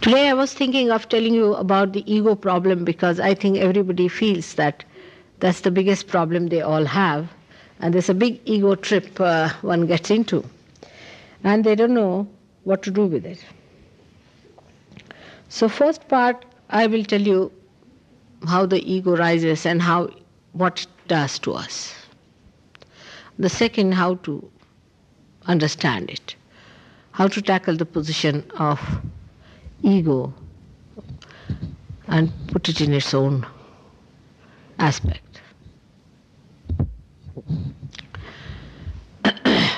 Today I was thinking of telling you about the ego problem because I think everybody feels that that's the biggest problem they all have. And there's a big ego trip one gets into. And they don't know what to do with it. So first part, I will tell you how the ego rises and what it does to us. The second, how to understand it. How to tackle the position of ego and put it in its own aspect.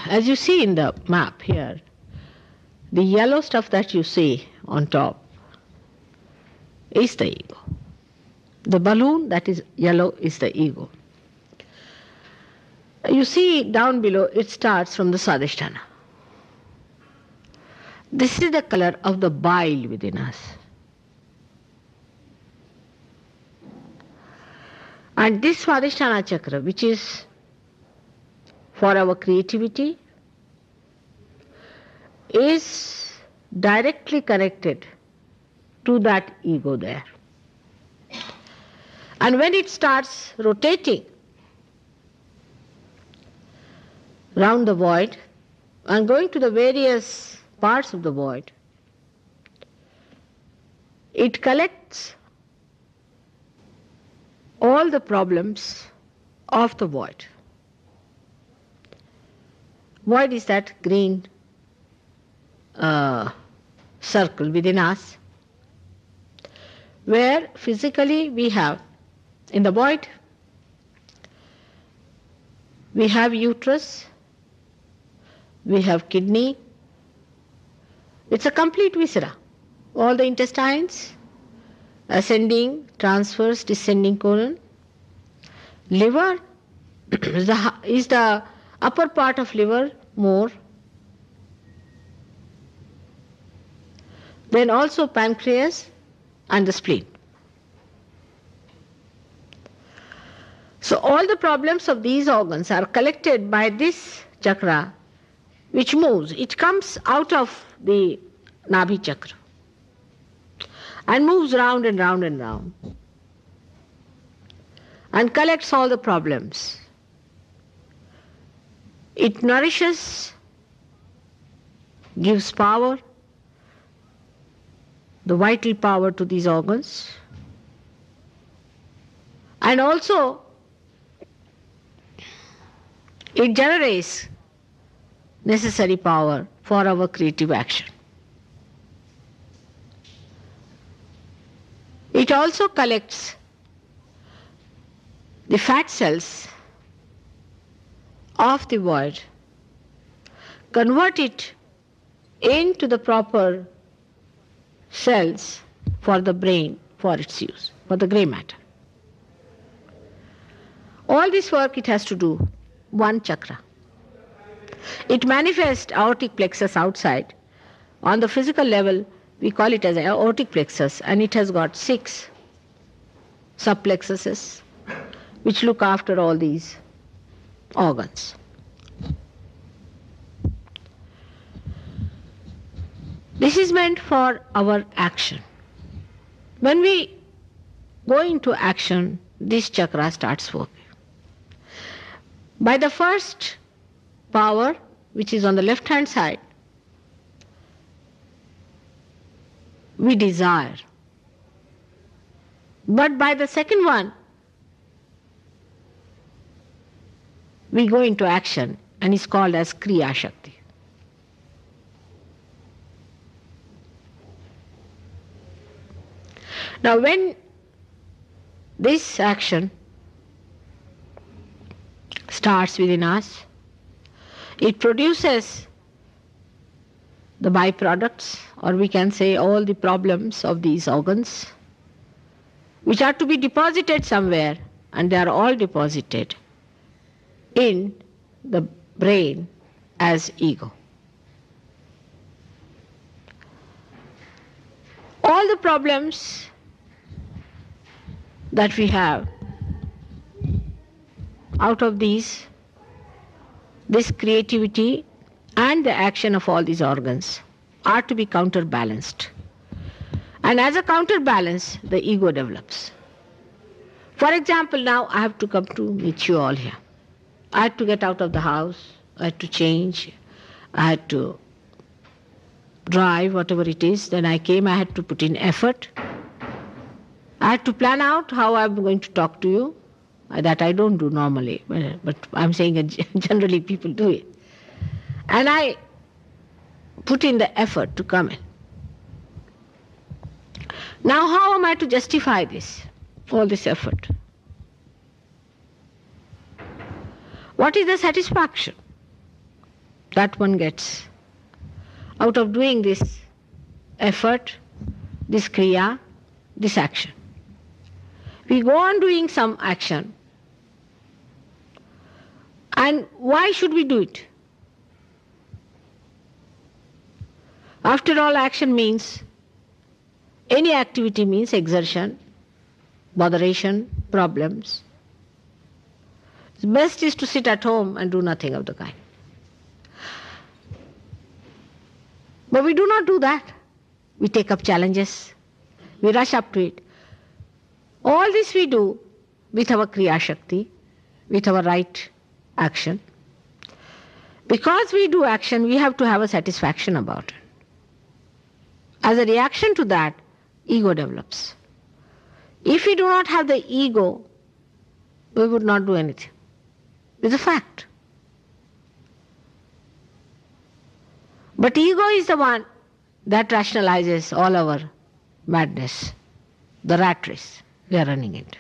As you see in the map here, the yellow stuff that you see on top is the ego. The balloon that is yellow is the ego. You see down below, it starts from the Swadhisthana. This is the color of the bile within us. And this Swadhisthana chakra, which is for our creativity, is directly connected to that ego there. And when it starts rotating round the void and going to the various parts of the void, it collects all the problems of the void. Void is that green circle within us, where physically we have, in the void, we have uterus, we have kidney. It's a complete viscera. All the intestines, ascending, transverse, descending colon. Liver is the upper part of liver more. Then also pancreas and the spleen. So all the problems of these organs are collected by this chakra, which moves. It comes out of the Nabhi chakra and moves round and round and round and collects all the problems. It nourishes, gives power, the vital power to these organs, and also it generates necessary power for our creative action. It also collects the fat cells of the void, convert it into the proper cells for the brain, for its use, for the grey matter. All this work it has to do, one chakra. It manifests aortic plexus outside. On the physical level, we call it as aortic plexus, and it has got 6 subplexuses which look after all these organs. This is meant for our action. When we go into action, this chakra starts working. By the first power, which is on the left hand side, we desire. But by the second one, we go into action, and it's called as Kriya Shakti. Now when this action starts within us, it produces the byproducts, or we can say all the problems of these organs, which are to be deposited somewhere, and they are all deposited in the brain as ego. All the problems that we have, out of these, this creativity and the action of all these organs are to be counterbalanced. And as a counterbalance, the ego develops. For example, now I have to come to meet you all here. I had to get out of the house, I had to change, I had to drive, whatever it is. Then I came, I had to put in effort. I had to plan out how I'm going to talk to you. That I don't do normally, but I'm saying generally people do it. And I put in the effort to come in. Now how am I to justify this, all this effort? What is the satisfaction that one gets out of doing this effort, this kriya, this action? We go on doing some action. And why should we do it? After all, action means, any activity means exertion, botheration, problems. The best is to sit at home and do nothing of the kind. But we do not do that. We take up challenges. We rush up to it. All this we do with our Kriya Shakti, with our right action. Because we do action, we have to have a satisfaction about it. As a reaction to that, ego develops. If we do not have the ego, we would not do anything. It's a fact. But ego is the one that rationalizes all our madness, the rat race we are running into.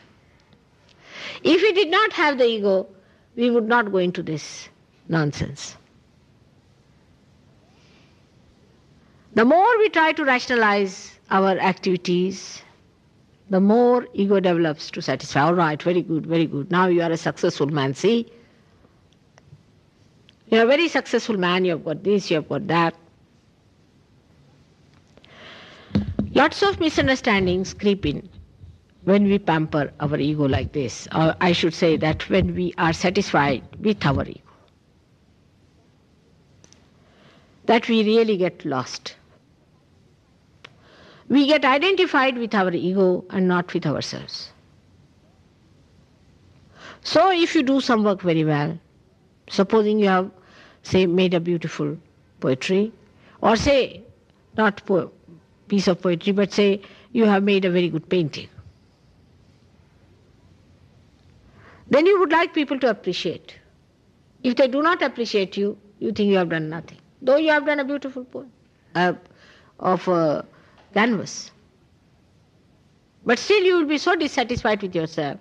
If we did not have the ego, we would not go into this nonsense. The more we try to rationalize our activities, the more ego develops to satisfy. All right, very good, very good. Now you are a successful man, see? You are a very successful man, you have got this, you have got that. Lots of misunderstandings creep in when we pamper our ego like this. Or I should say that when we are satisfied with our ego. That we really get lost. We get identified with our ego and not with ourselves. So if you do some work very well, supposing you have, say, made a beautiful poetry, or say, not piece of poetry, but say you have made a very good painting, then you would like people to appreciate. If they do not appreciate you, you think you have done nothing. Though you have done a beautiful poem of a canvas. But still you will be so dissatisfied with yourself.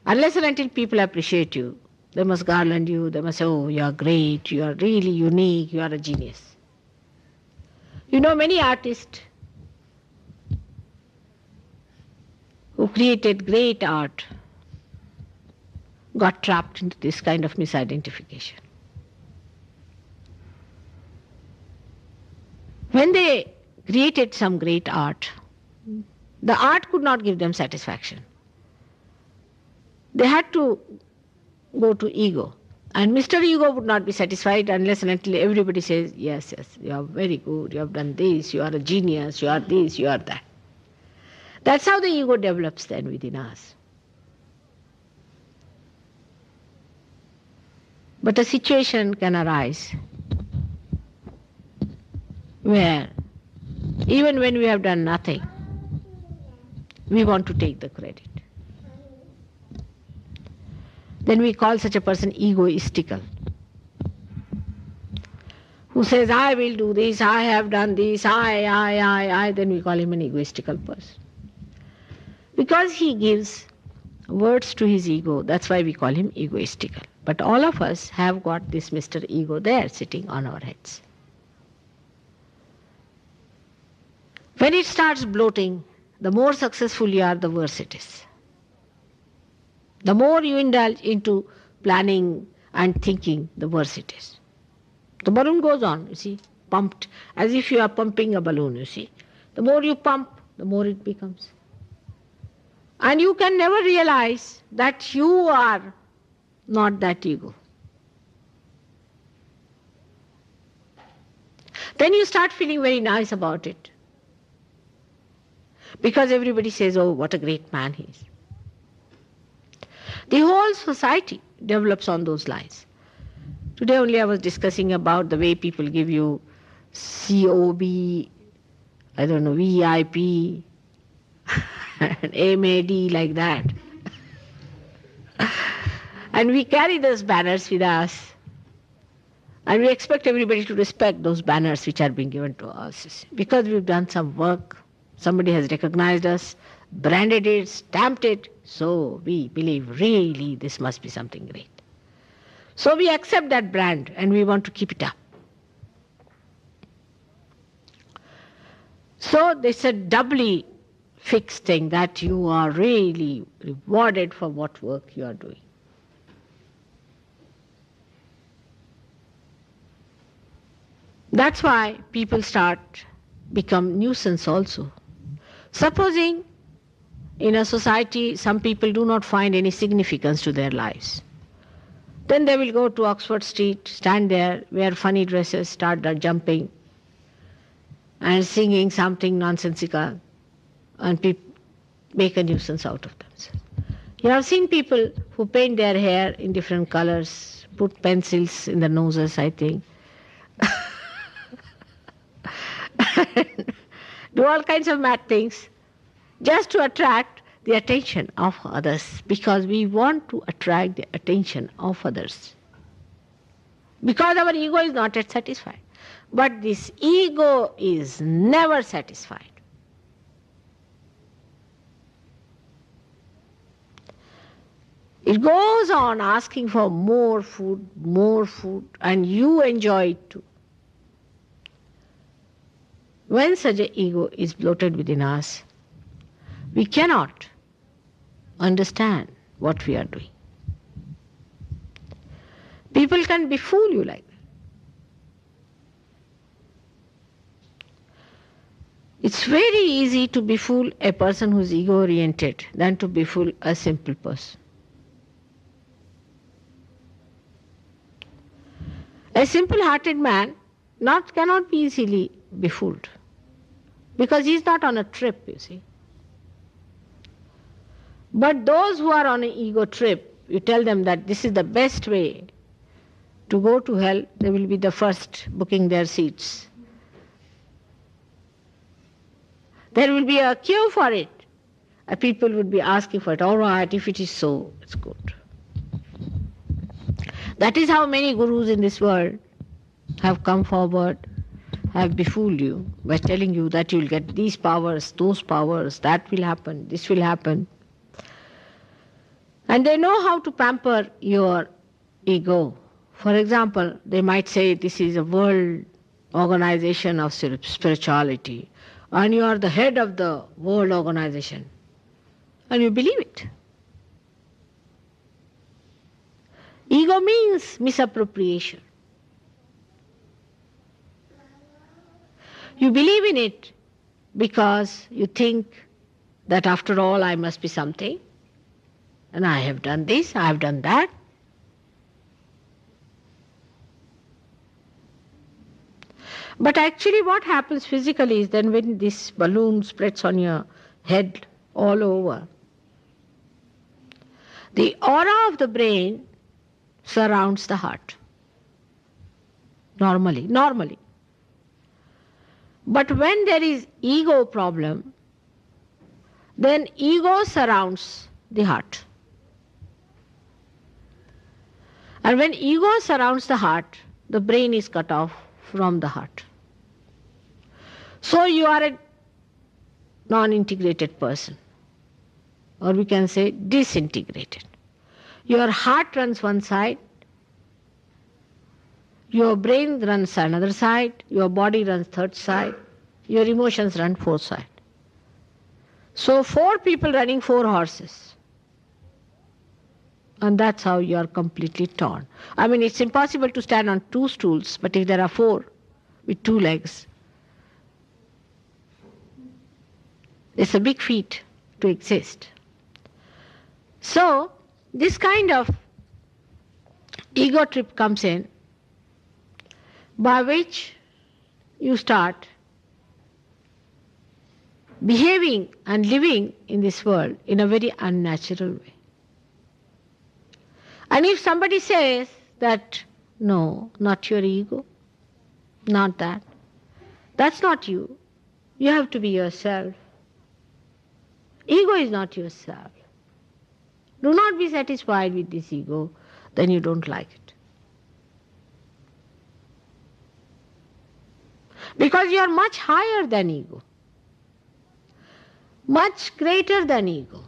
Unless and until people appreciate you, they must garland you, they must say, oh, you are great, you are really unique, you are a genius. You know, many artists who created great art got trapped into this kind of misidentification. When they created some great art, the art could not give them satisfaction. They had to go to ego. And Mr. Ego would not be satisfied unless and until everybody says, yes, yes, you are very good, you have done this, you are a genius, you are this, you are that. That's how the ego develops then within us. But a situation can arise where even when we have done nothing, we want to take the credit. Then we call such a person egoistical, who says, I will do this, I have done this, I, then we call him an egoistical person. Because he gives words to his ego, that's why we call him egoistical. But all of us have got this Mr. Ego there sitting on our heads. When it starts bloating, the more successful you are, the worse it is. The more you indulge into planning and thinking, the worse it is. The balloon goes on, you see, pumped, as if you are pumping a balloon, you see. The more you pump, the more it becomes. And you can never realize that you are not that ego. Then you start feeling very nice about it. Because everybody says, oh, what a great man he is. The whole society develops on those lines. Today only I was discussing about the way people give you COB, I don't know, VIP, and MAD like that. And we carry those banners with us. And we expect everybody to respect those banners which are being given to us. Because we've done some work, somebody has recognized us, branded it, stamped it, so we believe really this must be something great. So we accept that brand and we want to keep it up. So it's a doubly fixed thing that you are really rewarded for what work you are doing. That's why people become nuisance also. Supposing in a society some people do not find any significance to their lives, then they will go to Oxford Street, stand there, wear funny dresses, start jumping and singing something nonsensical, and make a nuisance out of themselves. You have seen people who paint their hair in different colors, put pencils in their noses, I think, do all kinds of mad things just to attract the attention of others, because we want to attract the attention of others. Because our ego is not yet satisfied. But this ego is never satisfied. It goes on asking for more food, and you enjoy it too. When such an ego is bloated within us, we cannot understand what we are doing. People can befool you like that. It's very easy to befool a person who's ego-oriented than to befool a simple person. A simple-hearted man cannot be easily befooled because he's not on a trip, you see. But those who are on an ego trip, you tell them that this is the best way to go to hell, they will be the first booking their seats. There will be a queue for it. People would be asking for it. All right, if it is so, it's good. That is how many gurus in this world have come forward, have befooled you by telling you that you will get these powers, those powers, that will happen, this will happen. And they know how to pamper your ego. For example, they might say this is a world organization of spirituality, and you are the head of the world organization, and you believe it. Ego means misappropriation. You believe in it because you think that after all I must be something, and I have done this, I have done that. But actually what happens physically is then when this balloon spreads on your head all over, the aura of the brain surrounds the heart. Normally. But when there is ego problem, then ego surrounds the heart. And when ego surrounds the heart, the brain is cut off from the heart. So you are a non-integrated person, or we can say disintegrated. Your heart runs one side, your brain runs another side, your body runs third side, your emotions run fourth side. So 4 people running 4 horses. And that's how you are completely torn. I mean, it's impossible to stand on 2 stools, but if there are 4 with 2 legs, it's a big feat to exist. So, this kind of ego trip comes in, by which you start behaving and living in this world in a very unnatural way. And if somebody says that, no, not your ego, not that, that's not you. You have to be yourself. Ego is not yourself. Do not be satisfied with this ego, then you don't like it. Because you are much higher than ego, much greater than ego,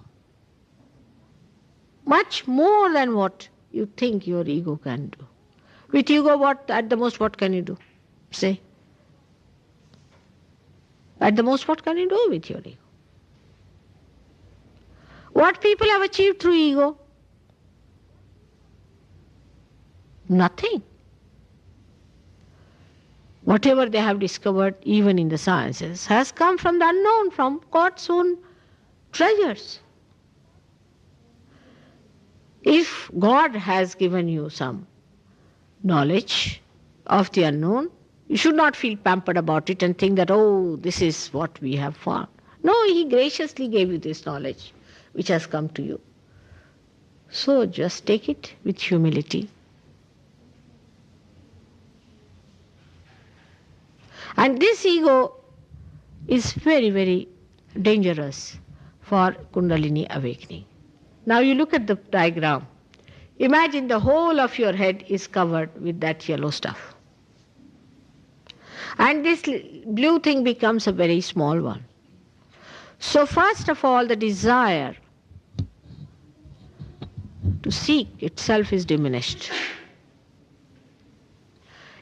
much more than what you think your ego can do. With ego, what at the most what can you do? Say. At the most what can you do with your ego? What people have achieved through ego? Nothing. Whatever they have discovered, even in the sciences, has come from the unknown, from God's own treasures. If God has given you some knowledge of the unknown, you should not feel pampered about it and think that, oh, this is what we have found. No, He graciously gave you this knowledge which has come to you. So just take it with humility. And this ego is very, very dangerous for Kundalini awakening. Now you look at the diagram. Imagine the whole of your head is covered with that yellow stuff. And this blue thing becomes a very small one. So first of all, the desire to seek itself is diminished.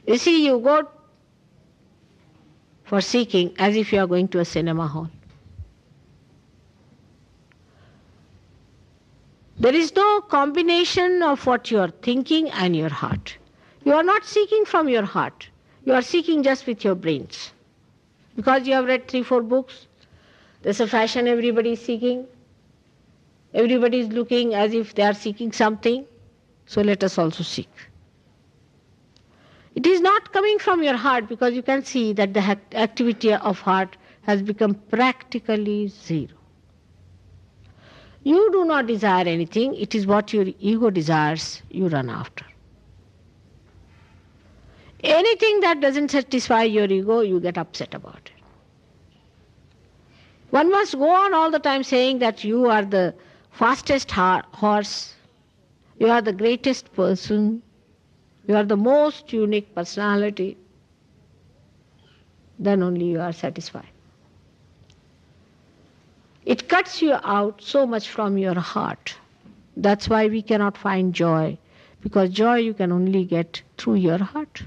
You see, you go for seeking as if you are going to a cinema hall. There is no combination of what you are thinking and your heart. You are not seeking from your heart. You are seeking just with your brains. Because you have read 3-4 books, there's a fashion everybody is seeking. Everybody is looking as if they are seeking something. So let us also seek. It is not coming from your heart, because you can see that the activity of heart has become practically zero. You do not desire anything. It is what your ego desires, you run after. Anything that doesn't satisfy your ego, you get upset about it. One must go on all the time saying that you are the fastest horse, you are the greatest person, you are the most unique personality. Then only you are satisfied. It cuts you out so much from your heart. That's why we cannot find joy, because joy you can only get through your heart.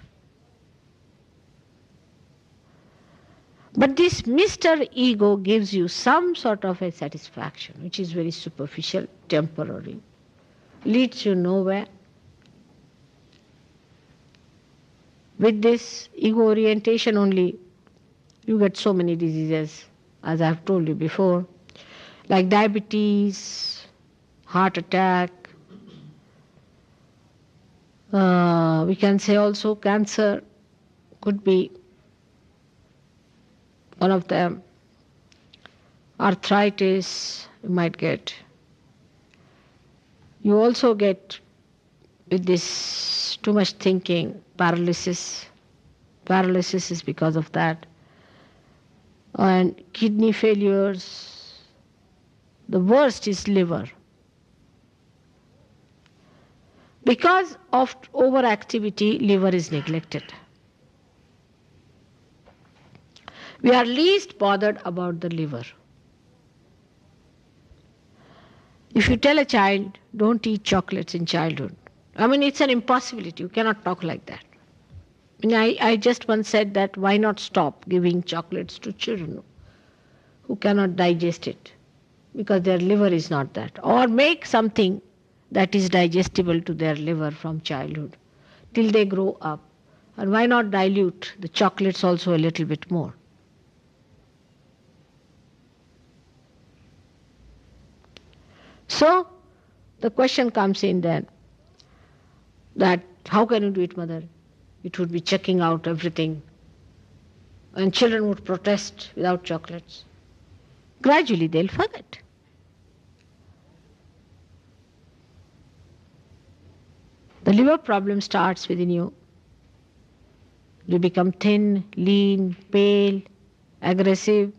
But this Mr. Ego gives you some sort of a satisfaction, which is very superficial, temporary, leads you nowhere. With this ego orientation only, you get so many diseases, as I have told you before, like diabetes, heart attack, we can say also cancer could be one of them. Arthritis you might get. You also get, with this too much thinking, paralysis. Paralysis is because of that. And kidney failures. The worst is liver. Because of overactivity, liver is neglected. We are least bothered about the liver. If you tell a child, don't eat chocolates in childhood, I mean, it's an impossibility. You cannot talk like that. I just once said that why not stop giving chocolates to children who cannot digest it, because their liver is not that. Or make something that is digestible to their liver from childhood till they grow up. And why not dilute the chocolates also a little bit more? So the question comes in then, that how can you do it, mother? It would be checking out everything. And children would protest without chocolates. Gradually they'll forget. The liver problem starts within you. You become thin, lean, pale, aggressive,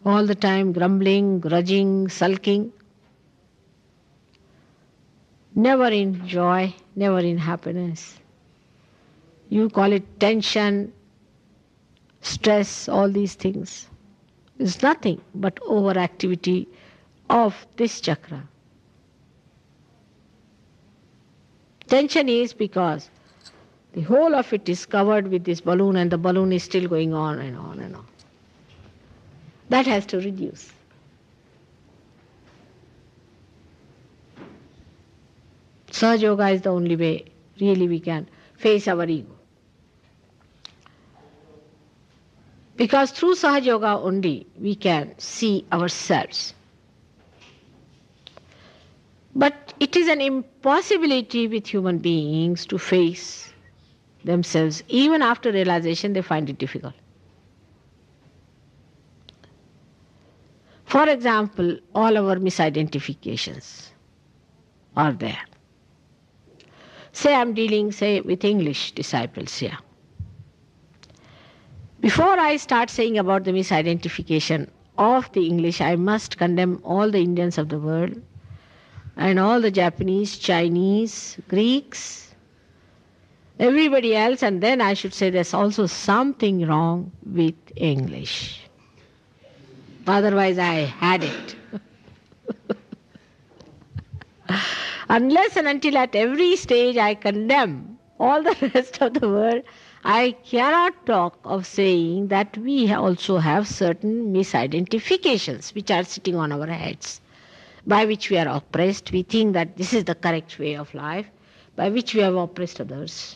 all the time grumbling, grudging, sulking. Never in joy, never in happiness. You call it tension, stress, all these things. It's nothing but overactivity of this chakra. Tension is because the whole of it is covered with this balloon and the balloon is still going on and on and on. That has to reduce. Sahaja Yoga is the only way really we can face our ego. Because through Sahaja Yoga only we can see ourselves. But it is an impossibility with human beings to face themselves. Even after realization, they find it difficult. For example, all our misidentifications are there. Say I'm dealing, with English disciples here. Before I start saying about the misidentification of the English, I must condemn all the Indians of the world and all the Japanese, Chinese, Greeks, everybody else, and then I should say there's also something wrong with English. Otherwise I had it. Unless and until at every stage I condemn all the rest of the world, I cannot talk of saying that we also have certain misidentifications which are sitting on our heads, by which we are oppressed. We think that this is the correct way of life, by which we have oppressed others.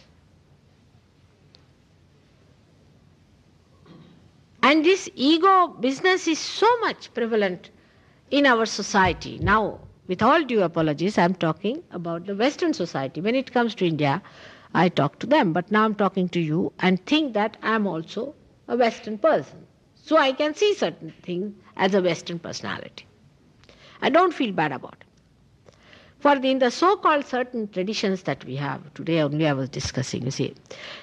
And this ego business is so much prevalent in our society. Now, with all due apologies, I'm talking about the Western society. When it comes to India, I talk to them, but now I'm talking to you and think that I'm also a Western person. So I can see certain things as a Western personality. I don't feel bad about it. For in the so-called certain traditions that we have, today only I was discussing, you see,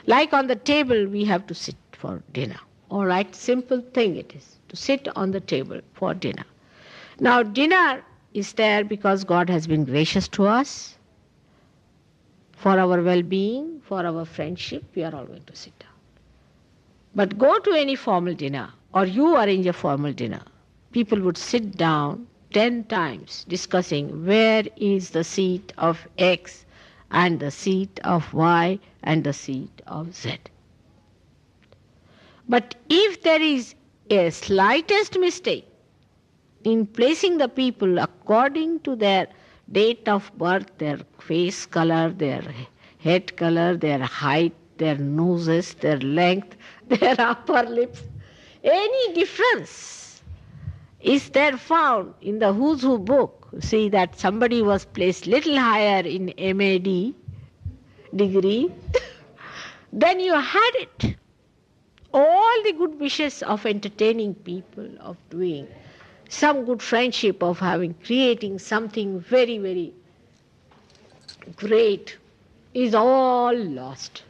like on the table we have to sit for dinner. All right, simple thing it is, to sit on the table for dinner. Now dinner is there because God has been gracious to us. For our well-being, for our friendship, we are all going to sit down. But go to any formal dinner, or you arrange a formal dinner, people would sit down 10 times discussing where is the seat of X and the seat of Y and the seat of Z. But if there is a slightest mistake in placing the people according to their date of birth, their face color, their head color, their height, their noses, their length, their upper lips, any difference is there found in the Who's Who book. See that somebody was placed little higher in MAD degree, then you had it. All the good wishes of entertaining people, of doing some good friendship, of creating something very, very great is all lost.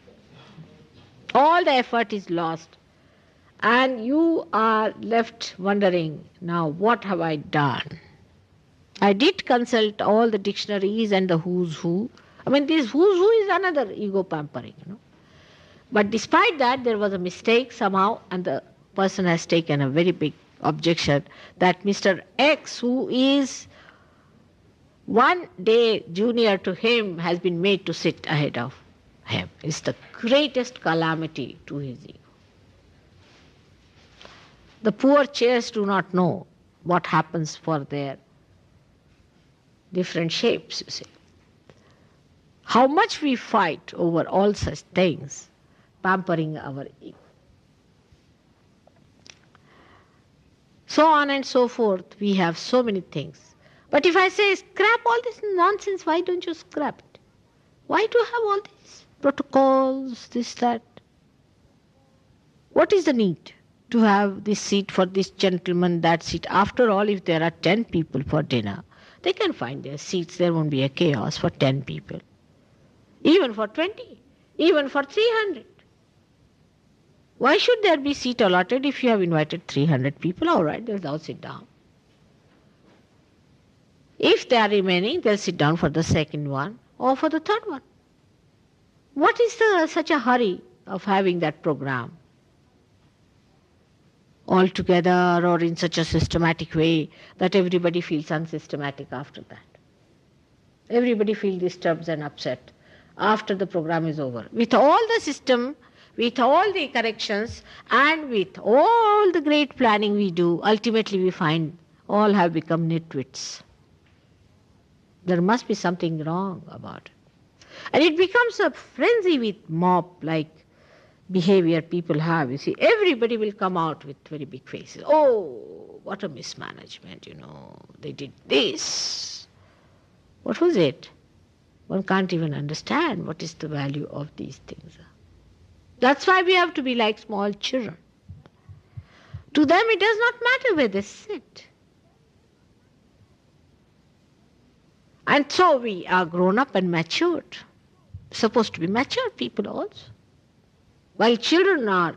All the effort is lost. And you are left wondering, now what have I done? I did consult all the dictionaries and the Who's Who. This Who's Who is another ego pampering, But despite that, there was a mistake somehow, and the person has taken a very big objection that Mr. X, who is one day junior to him, has been made to sit ahead of him. It's the greatest calamity to his ego. The poor chairs do not know what happens for their different shapes, you see. How much we fight over all such things, pampering our ego. So on and so forth, we have so many things. But if I say, scrap all this nonsense, why don't you scrap it? Why do you have all these protocols, this, that? What is the need? to have this seat for this gentleman, that seat. After all, if there are 10 people for dinner, they can find their seats. There won't be a chaos for 10 people. Even for 20, even for 300. Why should there be seat allotted if you have invited 300 people? All right, they'll now sit down. If they are remaining, they'll sit down for the second one or for the third one. What is such a hurry of having that program all together or in such a systematic way that everybody feels unsystematic after that? Everybody feels disturbed and upset after the program is over. With all the system, with all the corrections, and with all the great planning we do, ultimately we find all have become nitwits. There must be something wrong about it. And it becomes a frenzy with mob-like behavior people have. You see, everybody will come out with very big faces. Oh, what a mismanagement, they did this. What was it? One can't even understand what is the value of these things. That's why we have to be like small children. To them it does not matter where they sit. And so we are grown up and matured. Supposed to be mature people also. While children are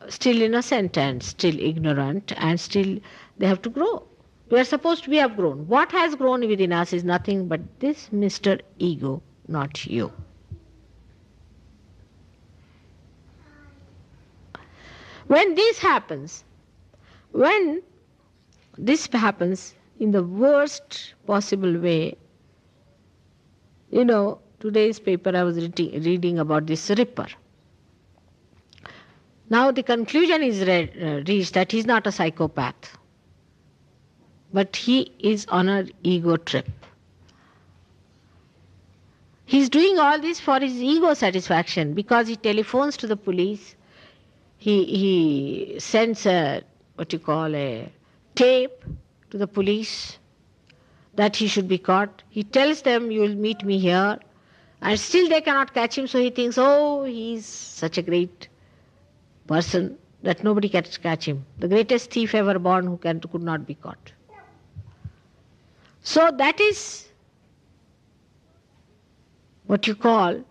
still innocent and still ignorant and still they have to grow. We are supposed to have grown. What has grown within us is nothing but this Mr. Ego, not you. When this happens in the worst possible way, today's paper I was reading about this Ripper. Now the conclusion is reached that he's not a psychopath, but he is on an ego trip. He's doing all this for his ego satisfaction because he telephones to the police. He sends a tape to the police that he should be caught. He tells them, you will meet me here. And still they cannot catch him, so he thinks, he's such a great person that nobody can catch him. The greatest thief ever born who could not be caught. So that is what you call,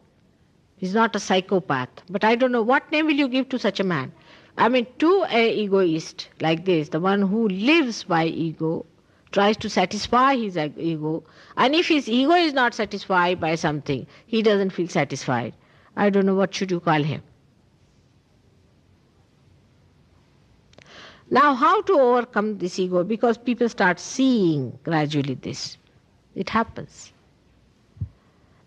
he's not a psychopath. But I don't know, what name will you give to such a man? I mean, to an egoist like this, the one who lives by ego, tries to satisfy his ego, and if his ego is not satisfied by something, he doesn't feel satisfied. I don't know, what should you call him? Now, how to overcome this ego? Because people start seeing gradually this. It happens.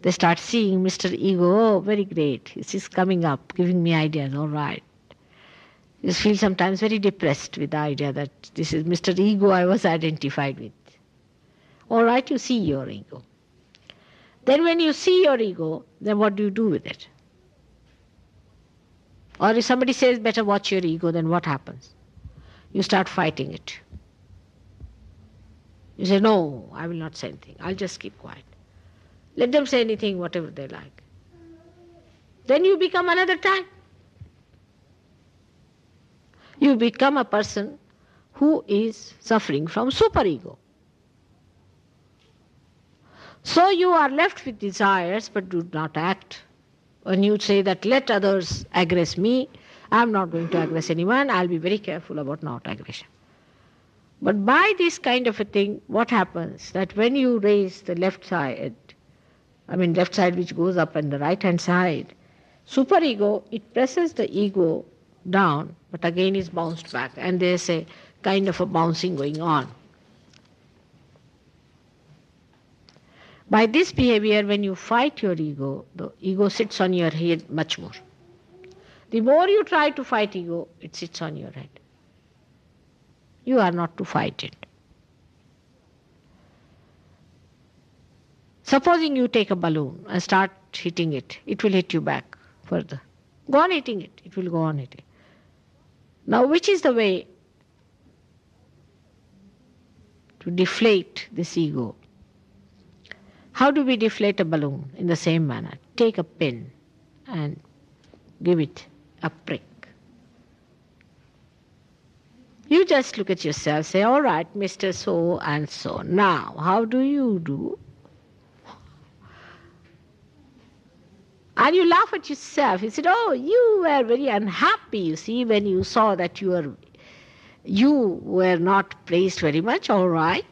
They start seeing Mr. Ego, very great. This is coming up, giving me ideas, all right. You feel sometimes very depressed with the idea that this is Mr. Ego I was identified with. All right, you see your ego. Then when you see your ego, then what do you do with it? Or if somebody says, better watch your ego, then what happens? You start fighting it. You say, no, I will not say anything. I'll just keep quiet. Let them say anything, whatever they like. Then you become another type. You become a person who is suffering from superego. So you are left with desires but do not act. When you say that let others aggress me, I am not going to aggress anyone, I'll be very careful about not aggression. But by this kind of a thing, what happens? That when you raise the left side which goes up and the right hand side, superego, it presses the ego down, but again is bounced back, and there's a kind of a bouncing going on. By this behavior, when you fight your ego, the ego sits on your head much more. The more you try to fight ego, it sits on your head. You are not to fight it. Supposing you take a balloon and start hitting it, it will hit you back further. Go on hitting it, it will go on hitting. Now, which is the way to deflate this ego? How do we deflate a balloon? In the same manner. Take a pin and give it a prick. You just look at yourself, say, all right, Mr. So and so. Now, how do you do? And you laugh at yourself. You said, oh, you were very unhappy, you see, when you saw that you were not praised very much. All right.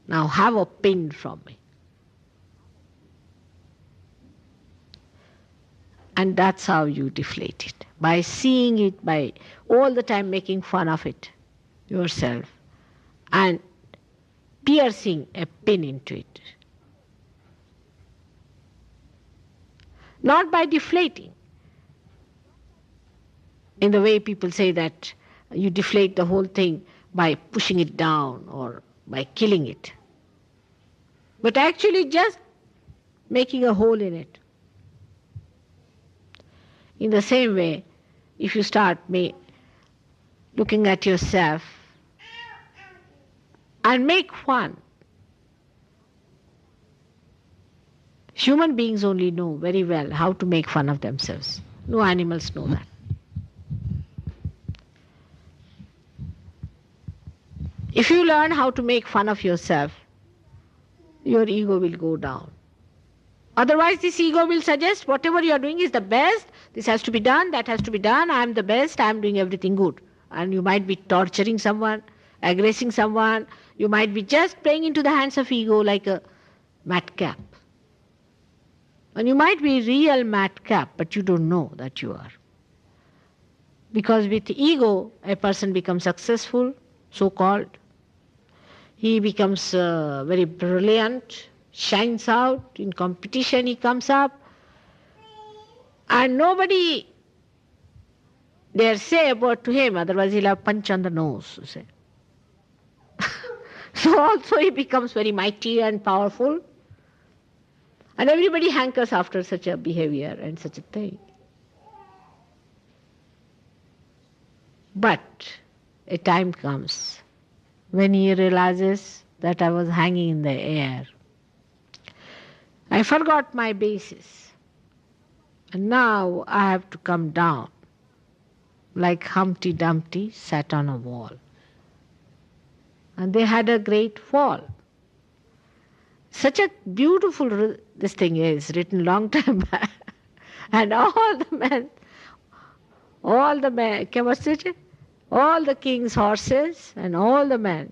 Now have a pin from me. And that's how you deflate it. By seeing it, by all the time making fun of it yourself and piercing a pin into it. Not by deflating. In the way people say that you deflate the whole thing by pushing it down or by killing it. But actually just making a hole in it. In the same way, if you start looking at yourself and make fun. Human beings only know very well how to make fun of themselves. No animals know that. If you learn how to make fun of yourself, your ego will go down. Otherwise, this ego will suggest whatever you are doing is the best, this has to be done, that has to be done, I am the best, I am doing everything good. And you might be torturing someone, aggressing someone, you might be just playing into the hands of ego like a madcap. And you might be real madcap, but you don't know that you are. Because with ego, a person becomes successful, so-called. He becomes very brilliant, shines out, in competition he comes up, and nobody dare say a word to him, otherwise he'll have punch on the nose. You say. So also he becomes very mighty and powerful, and everybody hankers after such a behavior and such a thing. But a time comes when he realizes that I was hanging in the air. I forgot my basis. And now I have to come down like Humpty Dumpty sat on a wall. And they had a great fall. Such a beautiful, this thing is, written long time back. And all the king's horses and all the men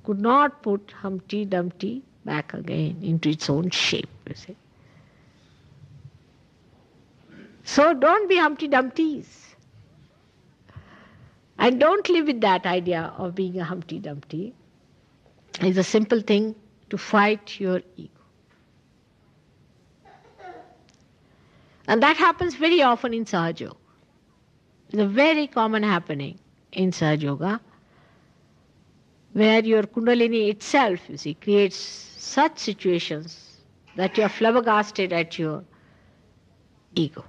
could not put Humpty Dumpty back again into its own shape, you see. So don't be Humpty Dumptys. And don't live with that idea of being a Humpty Dumpty. It's a simple thing to fight your ego. And that happens very often in Sahaja Yoga. It's a very common happening in Sahaja Yoga, where your Kundalini itself, you see, creates such situations that you are flabbergasted at your ego.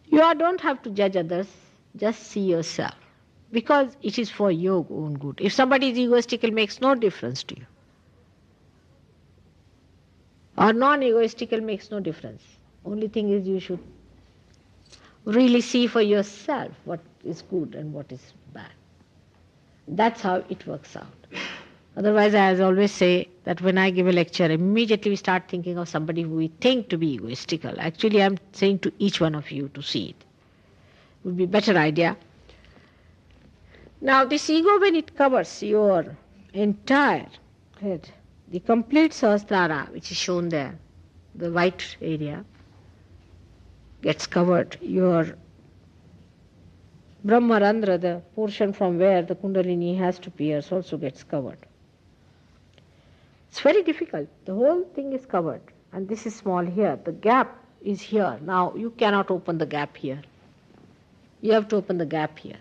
You don't have to judge others, just see yourself, because it is for your own good. If somebody is egoistical, it makes no difference to you. Or non-egoistical makes no difference. Only thing is you should really see for yourself what is good and what is bad. That's how it works out. Otherwise, I always say that when I give a lecture, immediately we start thinking of somebody who we think to be egoistical. Actually, I'm saying to each one of you to see it. It would be a better idea. Now, this ego, when it covers your entire head, the complete Sahasrara, which is shown there, the white area, gets covered. Your Brahmarandra, the portion from where the Kundalini has to pierce, also gets covered. It's very difficult. The whole thing is covered. And this is small here. The gap is here. Now, you cannot open the gap here. You have to open the gap here.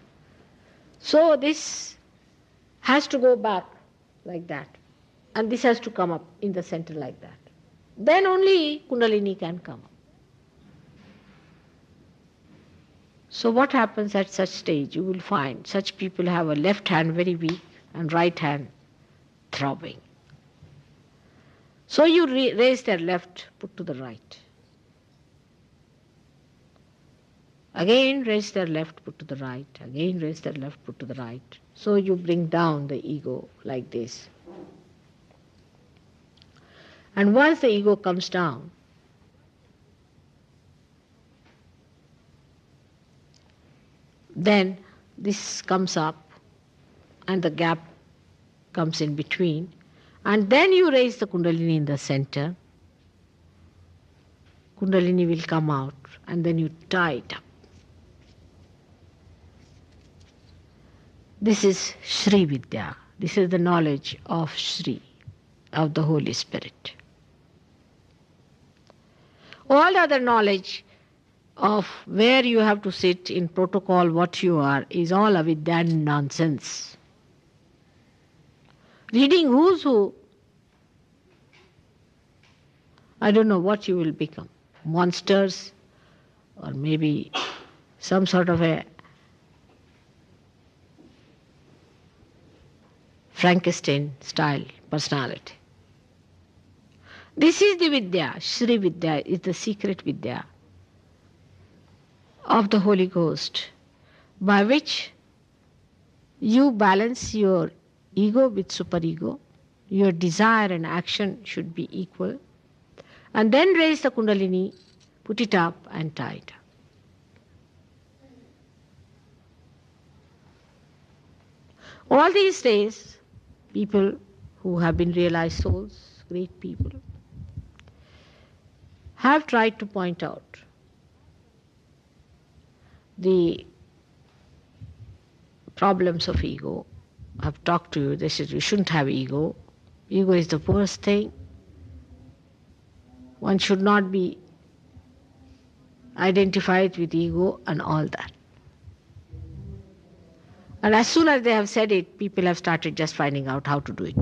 So this has to go back like that. And this has to come up in the center like that. Then only Kundalini can come up. So what happens at such stage? You will find such people have a left hand very weak and right hand throbbing. So you raise their left, put to the right. Again raise their left, put to the right. Again raise their left, put to the right. So you bring down the ego like this. And once the ego comes down, then this comes up and the gap comes in between. And then you raise the Kundalini in the center. Kundalini will come out and then you tie it up. This is Shri Vidya. This is the knowledge of Shri, of the Holy Spirit. All other knowledge of where you have to sit in protocol, what you are, is all avidya and nonsense. Reading Who's Who, I don't know what you will become. Monsters, or maybe some sort of a Frankenstein style personality. This is the Vidya. Shri Vidya is the secret Vidya of the Holy Ghost, by which you balance your ego with superego. Your desire and action should be equal. And then raise the Kundalini, put it up and tie it up. All these days, people who have been realized souls, great people, have tried to point out the problems of ego. I've talked to you, they said you shouldn't have ego. Ego is the worst thing. One should not be identified with ego and all that. And as soon as they have said it, people have started just finding out how to do it.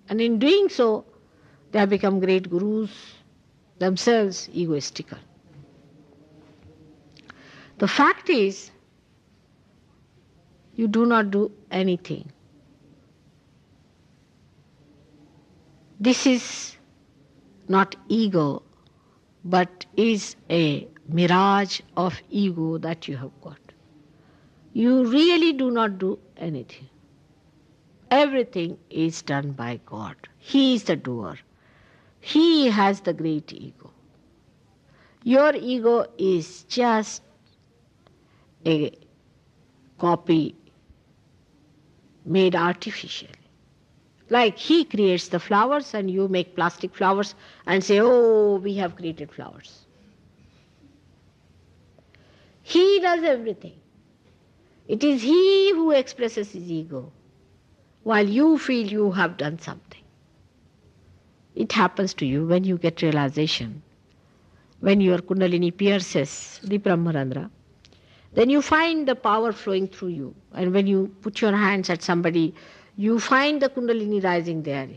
And in doing so, they have become great gurus, themselves egoistical. The fact is, you do not do anything. This is not ego, but is a mirage of ego that you have got. You really do not do anything. Everything is done by God. He is the doer. He has the great ego. Your ego is just a copy made artificially. Like he creates the flowers and you make plastic flowers and say, oh, we have created flowers. He does everything. It is he who expresses his ego, while you feel you have done something. It happens to you when you get realization. When your Kundalini pierces the Brahmarandra, then you find the power flowing through you. And when you put your hands at somebody, you find the Kundalini rising there.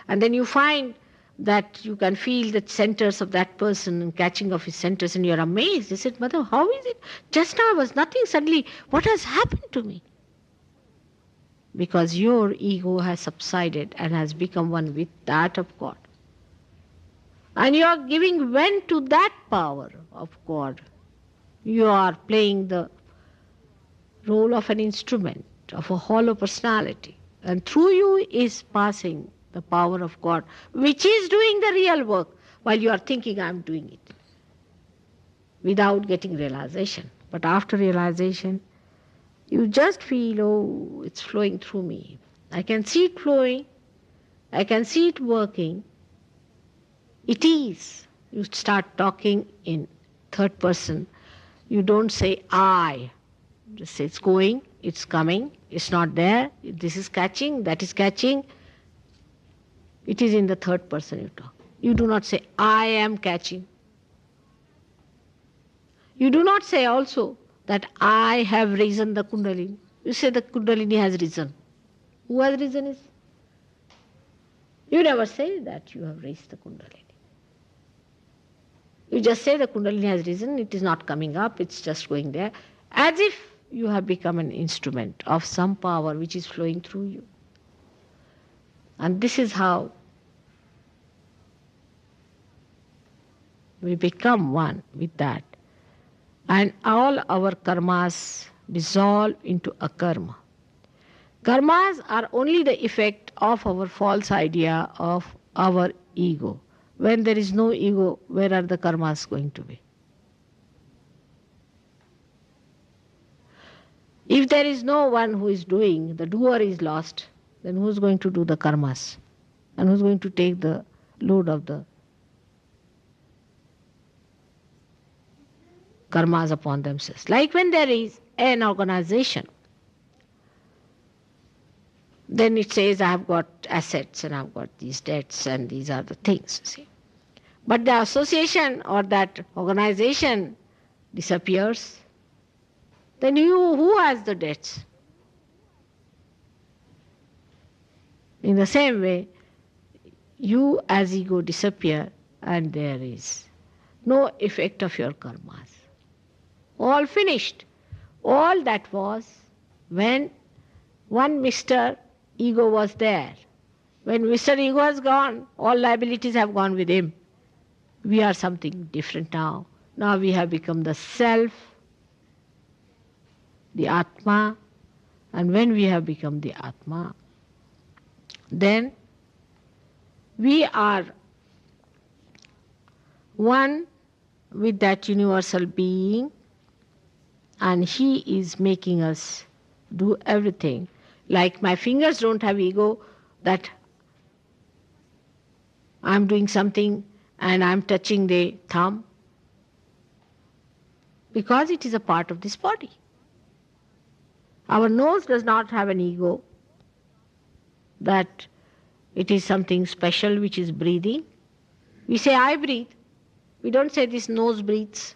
And then you find that you can feel the centers of that person and catching of his centers, and you're amazed. You said, Mother, how is it? Just now was nothing, suddenly what has happened to me? Because your ego has subsided and has become one with that of God. And you are giving vent to that power of God. You are playing the role of an instrument, of a hollow personality. And through you is passing the power of God, which is doing the real work, while you are thinking, I'm doing it, without getting realization. But after realization, you just feel, oh, it's flowing through me. I can see it flowing. I can see it working. It is. You start talking in third person. You don't say I. Just say it's going, it's coming, it's not there, this is catching, that is catching. It is in the third person you talk. You do not say I am catching. You do not say also that I have risen the Kundalini. You say the Kundalini has risen. Who has risen is? You never say that you have raised the Kundalini. You just say the Kundalini has risen, it is not coming up, it's just going there, as if you have become an instrument of some power which is flowing through you. And this is how we become one with that. And all our karmas dissolve into a karma. Karmas are only the effect of our false idea of our ego. When there is no ego, where are the karmas going to be? If there is no one who is doing, the doer is lost, then who is going to do the karmas? And who is going to take the load of the karmas upon themselves? Like when there is an organization, then it says, I have got assets and I have got these debts and these are the things, you see. But the association or that organization disappears, then who has the debts? In the same way, you as ego disappear and there is no effect of your karmas. All finished. All that was when one Mr. Ego was there. When Mr. Ego has gone, all liabilities have gone with him. We are something different now. Now we have become the self, the Atma, and when we have become the Atma, then we are one with that universal being, and he is making us do everything. Like my fingers don't have ego that I'm doing something and I'm touching the thumb, because it is a part of this body. Our nose does not have an ego that it is something special which is breathing. We say, I breathe. We don't say this nose breathes.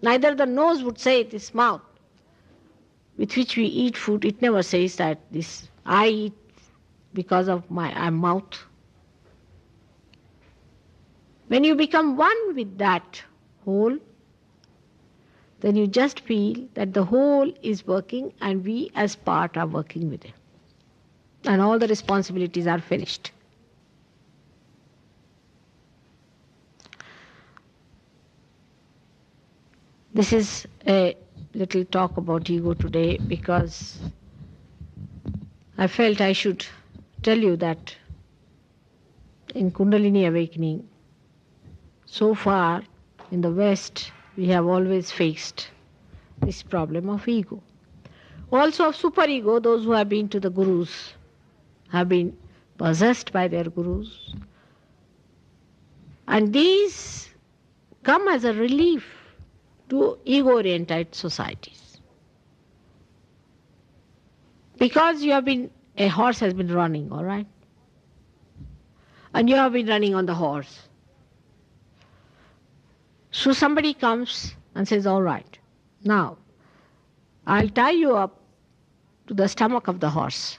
Neither the nose would say this mouth with which we eat food. It never says that this I eat because of my mouth. When you become one with that whole, then you just feel that the whole is working and we as part are working with it. And all the responsibilities are finished. This is a little talk about ego today because I felt I should tell you that in Kundalini awakening, so far in the West, we have always faced this problem of ego. Also of superego, those who have been to the gurus have been possessed by their gurus. And these come as a relief to ego-oriented societies. Because a horse has been running, all right? And you have been running on the horse. So somebody comes and says, all right, now I'll tie you up to the stomach of the horse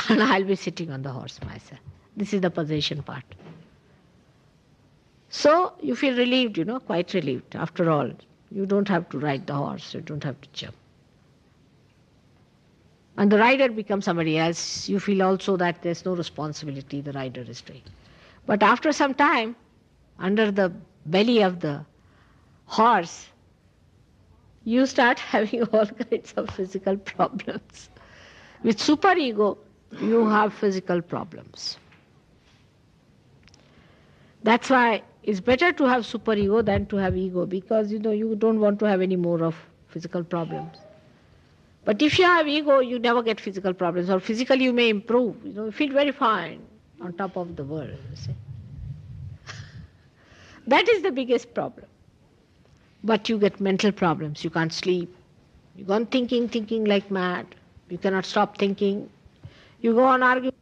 and I'll be sitting on the horse myself. This is the possession part. So you feel relieved, quite relieved. After all, you don't have to ride the horse, you don't have to jump. And the rider becomes somebody else. You feel also that there's no responsibility the rider is doing. But after some time, under the belly of the horse, you start having all kinds of physical problems. With superego, you have physical problems. That's why it's better to have superego than to have ego, because you don't want to have any more of physical problems. But if you have ego, you never get physical problems, or physically you may improve. You feel very fine on top of the world. You see. That is the biggest problem. But you get mental problems. You can't sleep. You go on thinking like mad. You cannot stop thinking. You go on arguing.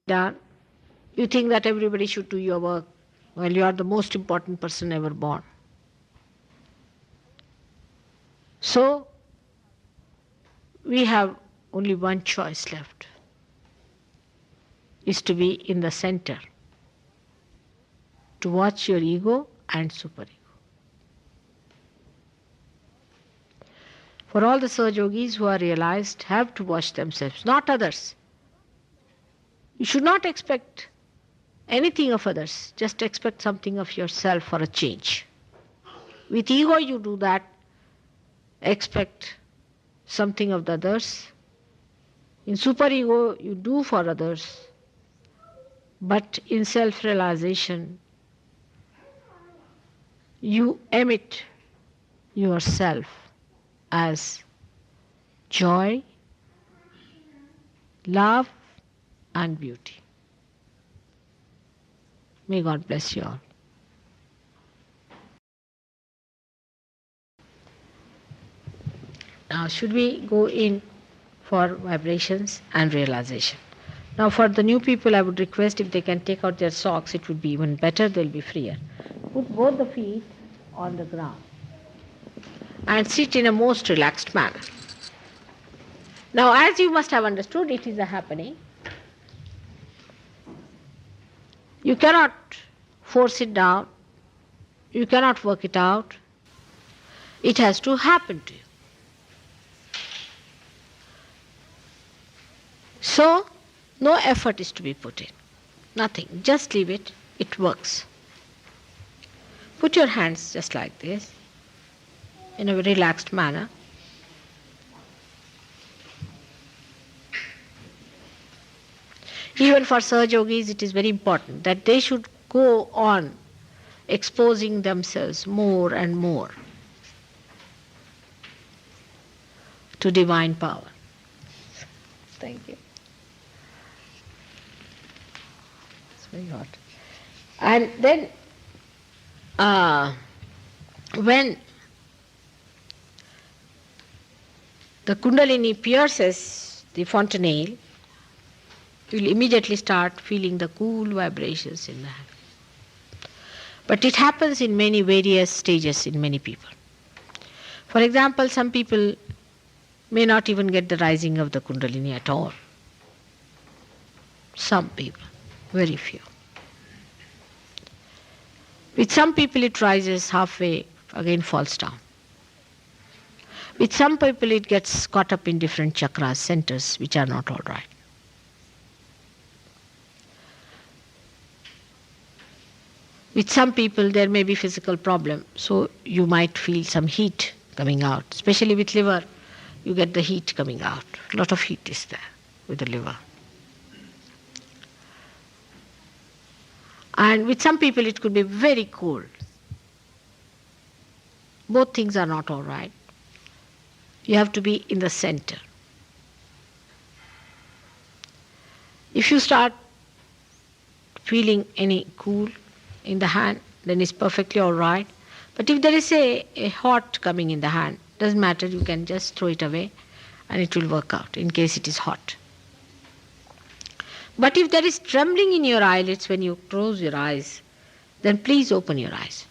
Done. You think that everybody should do your work while you are the most important person ever born. So, we have only one choice left, is to be in the center, to watch your ego and superego. For all the Sahaja Yogis who are realized have to watch themselves, not others. You should not expect anything of others, just expect something of yourself for a change. With ego you do that, expect something of the others. In superego you do for others, but in self-realization you emit yourself as joy, love and beauty. May God bless you all. Now should we go in for vibrations and realization? Now for the new people I would request if they can take out their socks, it would be even better, they'll be freer. Put both the feet on the ground and sit in a most relaxed manner. Now as you must have understood, it is a happening. You cannot force it down, you cannot work it out. It has to happen to you. So, no effort is to be put in. Nothing. Just leave it. It works. Put your hands just like this, in a very relaxed manner. Even for Sahaja Yogis, it is very important that they should go on exposing themselves more and more to divine power. Thank you. It's very hot. And then, when the Kundalini pierces the fontanelle, you will immediately start feeling the cool vibrations in the hand. But it happens in many various stages in many people. For example, some people may not even get the rising of the Kundalini at all. Some people, very few. With some people it rises halfway, again falls down. With some people it gets caught up in different chakras, centers, which are not all right. With some people there may be physical problem, so you might feel some heat coming out, especially with liver. You get the heat coming out. A lot of heat is there with the liver. And with some people it could be very cold. Both things are not all right. You have to be in the center. If you start feeling any cool in the hand, then it's perfectly all right. But if there is a hot coming in the hand, doesn't matter, you can just throw it away and it will work out in case it is hot. But if there is trembling in your eyelids when you close your eyes, then please open your eyes.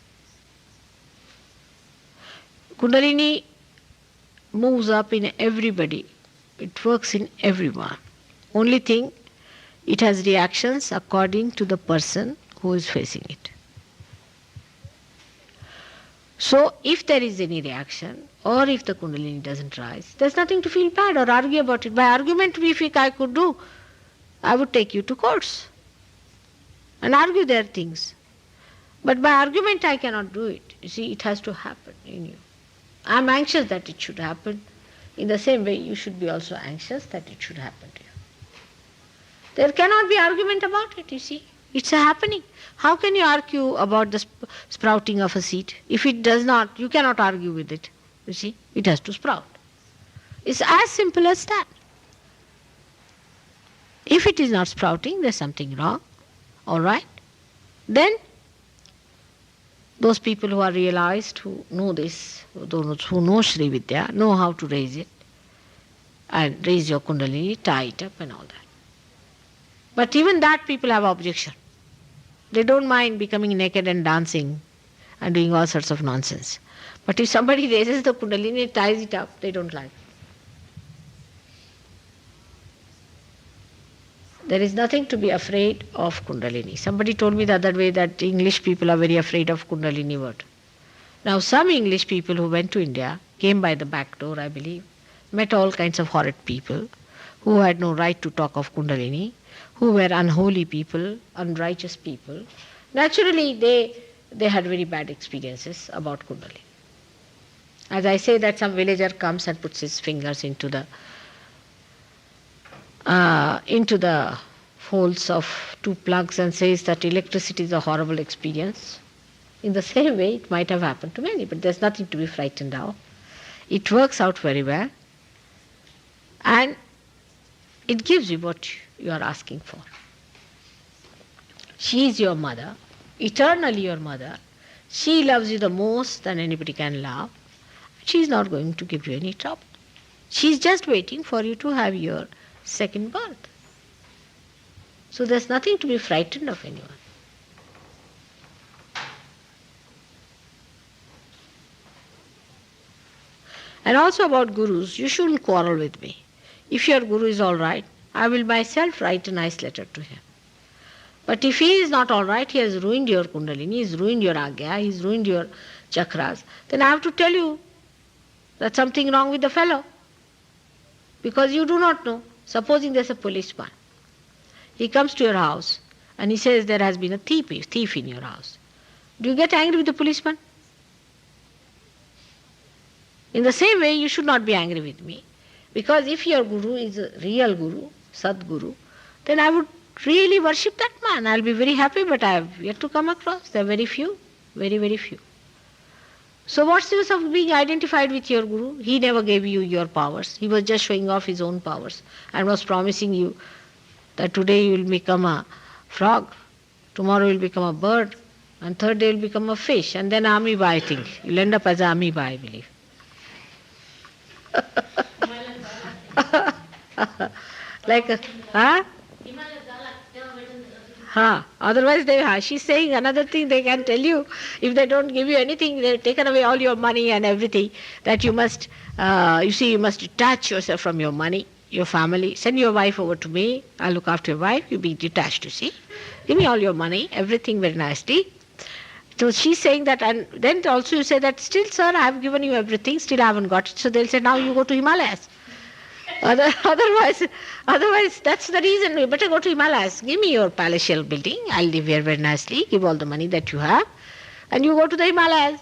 Kundalini moves up in everybody. It works in everyone. Only thing, it has reactions according to the person who is facing it. So if there is any reaction, or if the Kundalini doesn't rise, there's nothing to feel bad or argue about it. By argument, if I could do, I would take you to courts and argue their things. But by argument I cannot do it. You see, it has to happen in you. I'm anxious that it should happen. In the same way, you should be also anxious that it should happen to you. There cannot be argument about it, you see. It's a happening. How can you argue about the sprouting of a seed? If it does not, you cannot argue with it. You see, it has to sprout. It's as simple as that. If it is not sprouting, there's something wrong. All right? Then, those people who are realized, who know this, who know Sri Vidya, know how to raise it, and raise your Kundalini, tie it up and all that. But even that people have objection. They don't mind becoming naked and dancing and doing all sorts of nonsense. But if somebody raises the Kundalini, ties it up, they don't like it. There is nothing to be afraid of Kundalini. Somebody told me the other way that English people are very afraid of Kundalini word. Now some English people who went to India, came by the back door, I believe, met all kinds of horrid people who had no right to talk of Kundalini, who were unholy people, unrighteous people. Naturally, they they had very bad experiences about Kundalini. As I say that some villager comes and puts his fingers into the holes of two plugs and says that electricity is a horrible experience. In the same way, it might have happened to many, but there's nothing to be frightened of. It works out very well, and it gives you what you are asking for. She is your mother, eternally your mother. She loves you the most than anybody can love. She is not going to give you any trouble. She is just waiting for you to have your second birth. So there's nothing to be frightened of anyone. And also about gurus, you shouldn't quarrel with me. If your guru is all right, I will myself write a nice letter to him. But if he is not all right, he has ruined your kundalini, he has ruined your agya, he has ruined your chakras, then I have to tell you that something wrong with the fellow. Because you do not know. Supposing there's a policeman. He comes to your house and he says there has been a thief in your house. Do you get angry with the policeman? In the same way, you should not be angry with me. Because if your guru is a real guru, Sadguru, then I would really worship that man. I'll be very happy, but I have yet to come across. There are very few, very, very few. So what's the use of being identified with your guru? He never gave you your powers. He was just showing off his own powers and was promising you that today you will become a frog, tomorrow you will become a bird, and third day you will become a fish, and then amoeba, I think. You'll end up as an amoeba, I believe. Like a, huh? Otherwise, she's saying another thing they can tell you. If they don't give you anything, they've taken away all your money and everything. That you must, you must detach yourself from your money, your family. Send your wife over to me. I'll look after your wife. You be detached, you see. Give me all your money, everything very nicely. So she's saying that, and then also you say that, still, sir, I have given you everything, still I haven't got it. So they'll say, now you go to Himalayas. Otherwise, that's the reason. You better go to Himalayas. Give me your palatial building. I'll live here very nicely. Give all the money that you have. And you go to the Himalayas.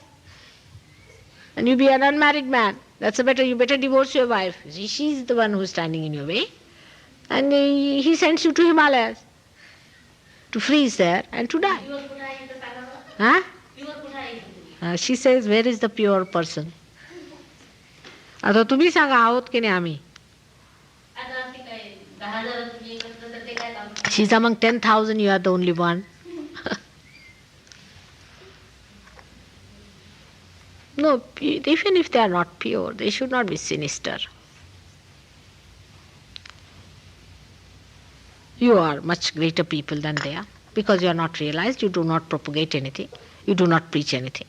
And you be an unmarried man. That's better. You better divorce your wife. You see, she's the one who's standing in your way. And he sends you to Himalayas to freeze there and to die. Huh? She says, where is the pure person? आता तुम्ही सांगा आहोत की नाही आम्ही. She's among 10,000, you are the only one. No, even if they are not pure, they should not be sinister. You are much greater people than they are. Because you are not realized, you do not propagate anything, you do not preach anything.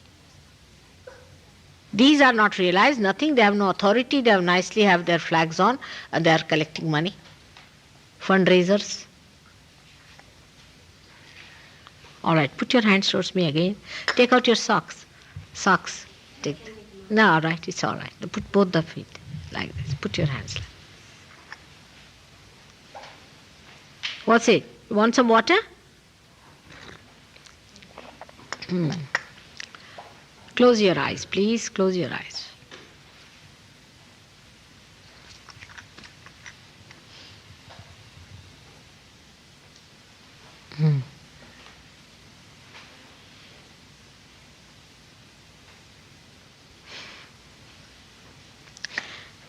These are not realized, nothing, they have no authority, they nicely have their flags on and they are collecting money. Fundraisers. All right, put your hands towards me again. Take out your socks. Socks. Take. No, all right, it's all right. Put both the feet like this. Put your hands like. What's it? You want some water? Close your eyes, please. Close your eyes.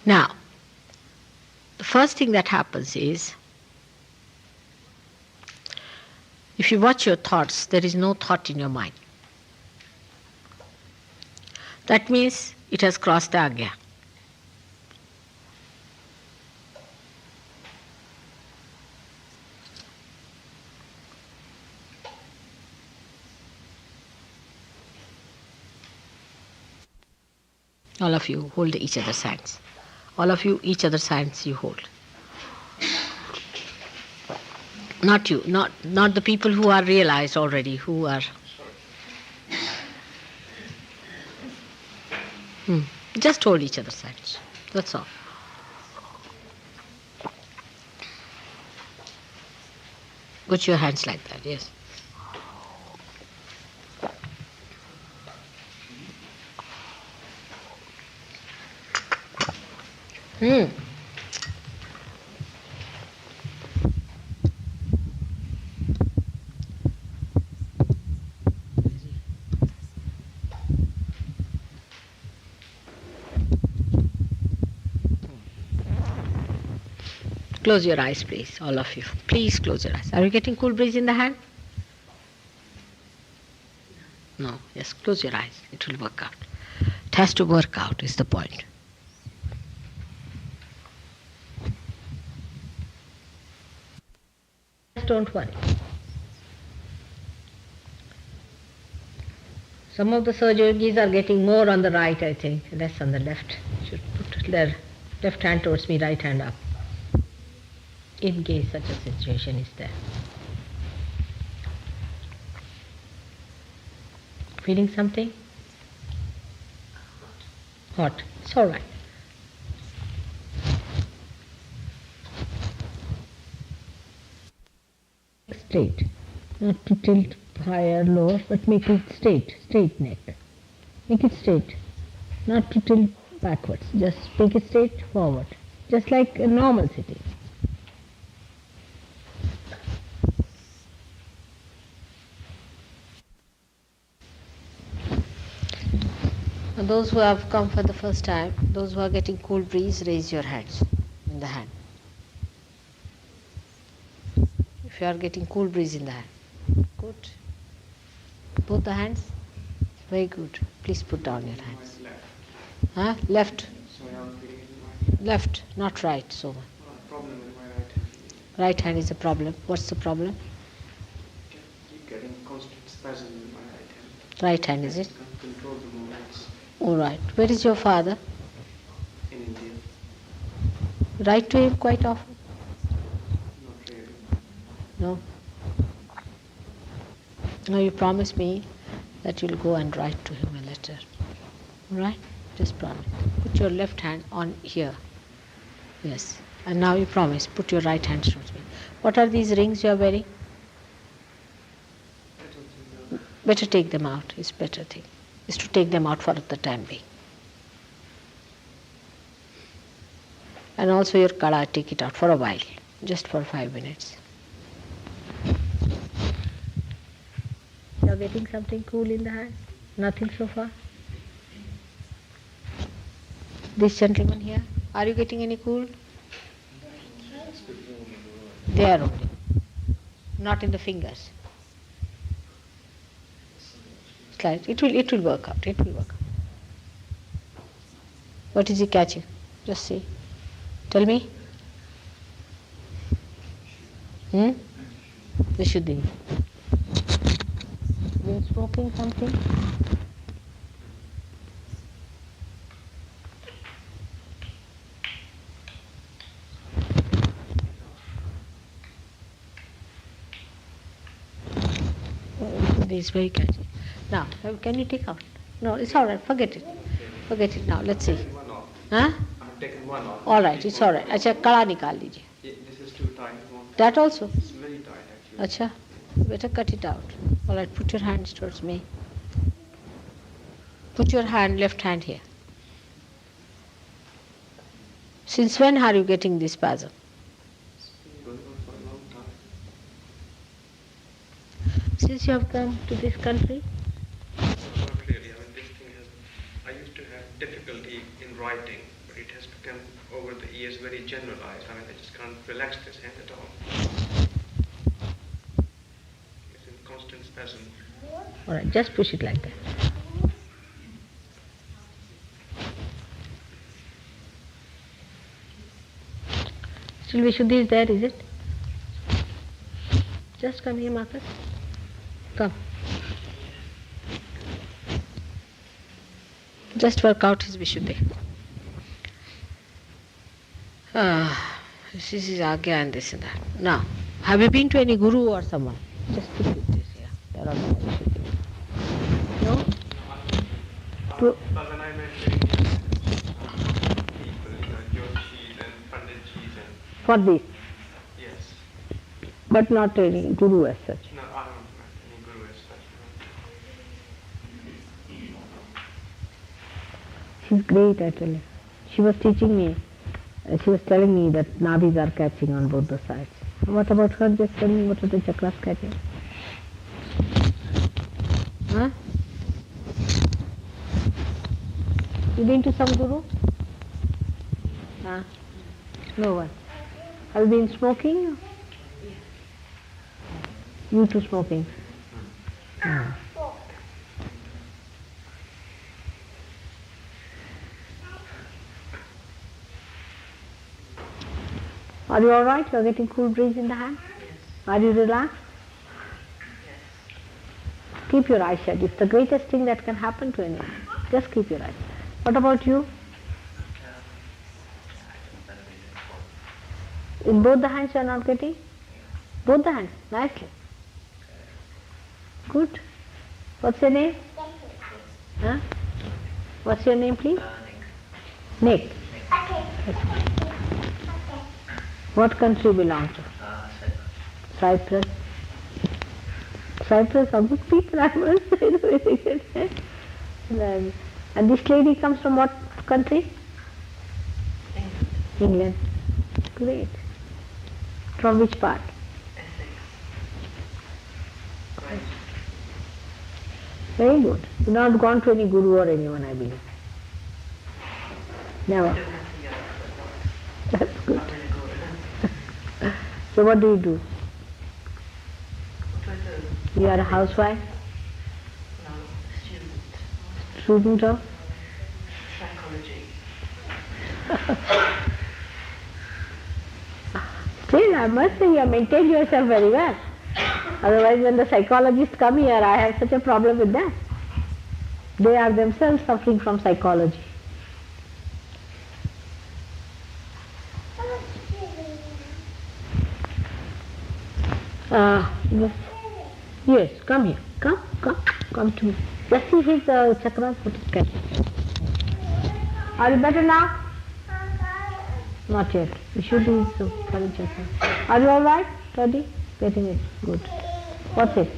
Now, the first thing that happens is, if you watch your thoughts, there is no thought in your mind. That means it has crossed the agya. All of you hold each other's hands. All of you, each other's hands you hold. Not you, not the people who are realized already, who are... Just hold each other's hands. That's all. Put your hands like that, yes. Hmm. Close your eyes, please, all of you. Please close your eyes. Are you getting cool breeze in the hand? No. Yes, close your eyes. It will work out. It has to work out, is the point. Don't worry. Some of the surgeries are getting more on the right, I think, less on the left. Should put their left hand towards me, right hand up, in case such a situation is there. Feeling something? Hot. It's all right. Straight. Not to tilt higher, lower, but make it straight neck. Make it straight. Not to tilt backwards. Just make it straight forward. Just like a normal sitting. Those who have come for the first time, those who are getting cool breeze, raise your hands in the hand. If you are getting cool breeze in the hand. Good. Both the hands? Very good. Please put down your hands. Huh? Left. Left, not right. So problem with my right hand. Right hand is a problem. What's the problem? Keep getting constant spasm in my right hand. Right hand, is it? Can't control the movements. All right. Where is your father? In India. Write to him quite often? Not really. No. Now you promise me that you'll go and write to him a letter. All right? Just promise. Put your left hand on here. Yes. And now you promise. Put your right hand towards me. What are these rings you are wearing? I don't think so. Better take them out. It's better thing. Is to take them out for the time being. And also your kala, take it out for a while. Just for 5 minutes. You are getting something cool in the hand? Nothing so far? This gentleman here, are you getting any cool? There only. Not in the fingers. Slight. It will work out. It will work out. What is he catching? Just see. Tell me. Vishuddhi. Been smoking something? This is very catchy. Now, can you take out? No, it's all right. Forget it. Forget it now. Let's see. One off. Huh? I've taken one off. All right. It's all right. Acha, kala nikal lijiye. Yeah, this is too tight. That also? It's very tight actually. Acha, better cut it out. All right. Put your hands towards me. Put your hand, left hand here. Since when are you getting this spasm? It's been going on for a long time. Since you have come to this country? Not really. I mean, this thing has. I used to have difficulty in writing, but it has become over the years very generalized. I mean, I just can't relax this hand at all. It's in constant spasm. All right, just push it like that. Still Vishuddhi is there, is it? Just come here, Marcus. Come. Just work out his Vishuddhi. This is Agya and this and that. Now, have you been to any guru or someone? Just put it this here. There are no Vishuddhi. No? But when I met people, Joshis and Panditjis and For this, yes, but not any guru as such. no, I haven't met any guru as such. She's great, I tell you. She was teaching me She was telling me that nadis are catching on both the sides. What about her? Just tell me what are the chakras catching? Huh? You been to some guru? Huh? No one. Have you been smoking? You too smoking? Hmm. Are you alright? You are getting cool breeze in the hand? Yes. Are you relaxed? Yes. Keep your eyes shut. It's the greatest thing that can happen to anyone. Just keep your eyes. What about you? In both the hands you are not getting? Both the hands. Nicely. Good. What's your name? Huh? What's your name, please? Nick. What country you belong to? Cyprus. Cyprus are good people, I must say. And this lady comes from what country? England. Great. From which part? Essex. Very good. You've not gone to any guru or anyone, I believe. Never. That's good. So what do you do? What do I do? You are a housewife? No, student. Student of? Psychology. Still, I must say you have maintained yourself very well. Otherwise, when the psychologists come here, I have such a problem with that. They are themselves suffering from psychology. Yes, come here. Come to me. Just see his chakras, what it can. Are you better now? Not yet. You should be so funny chakra. Are you alright? Ready? Getting it. Good. What's it?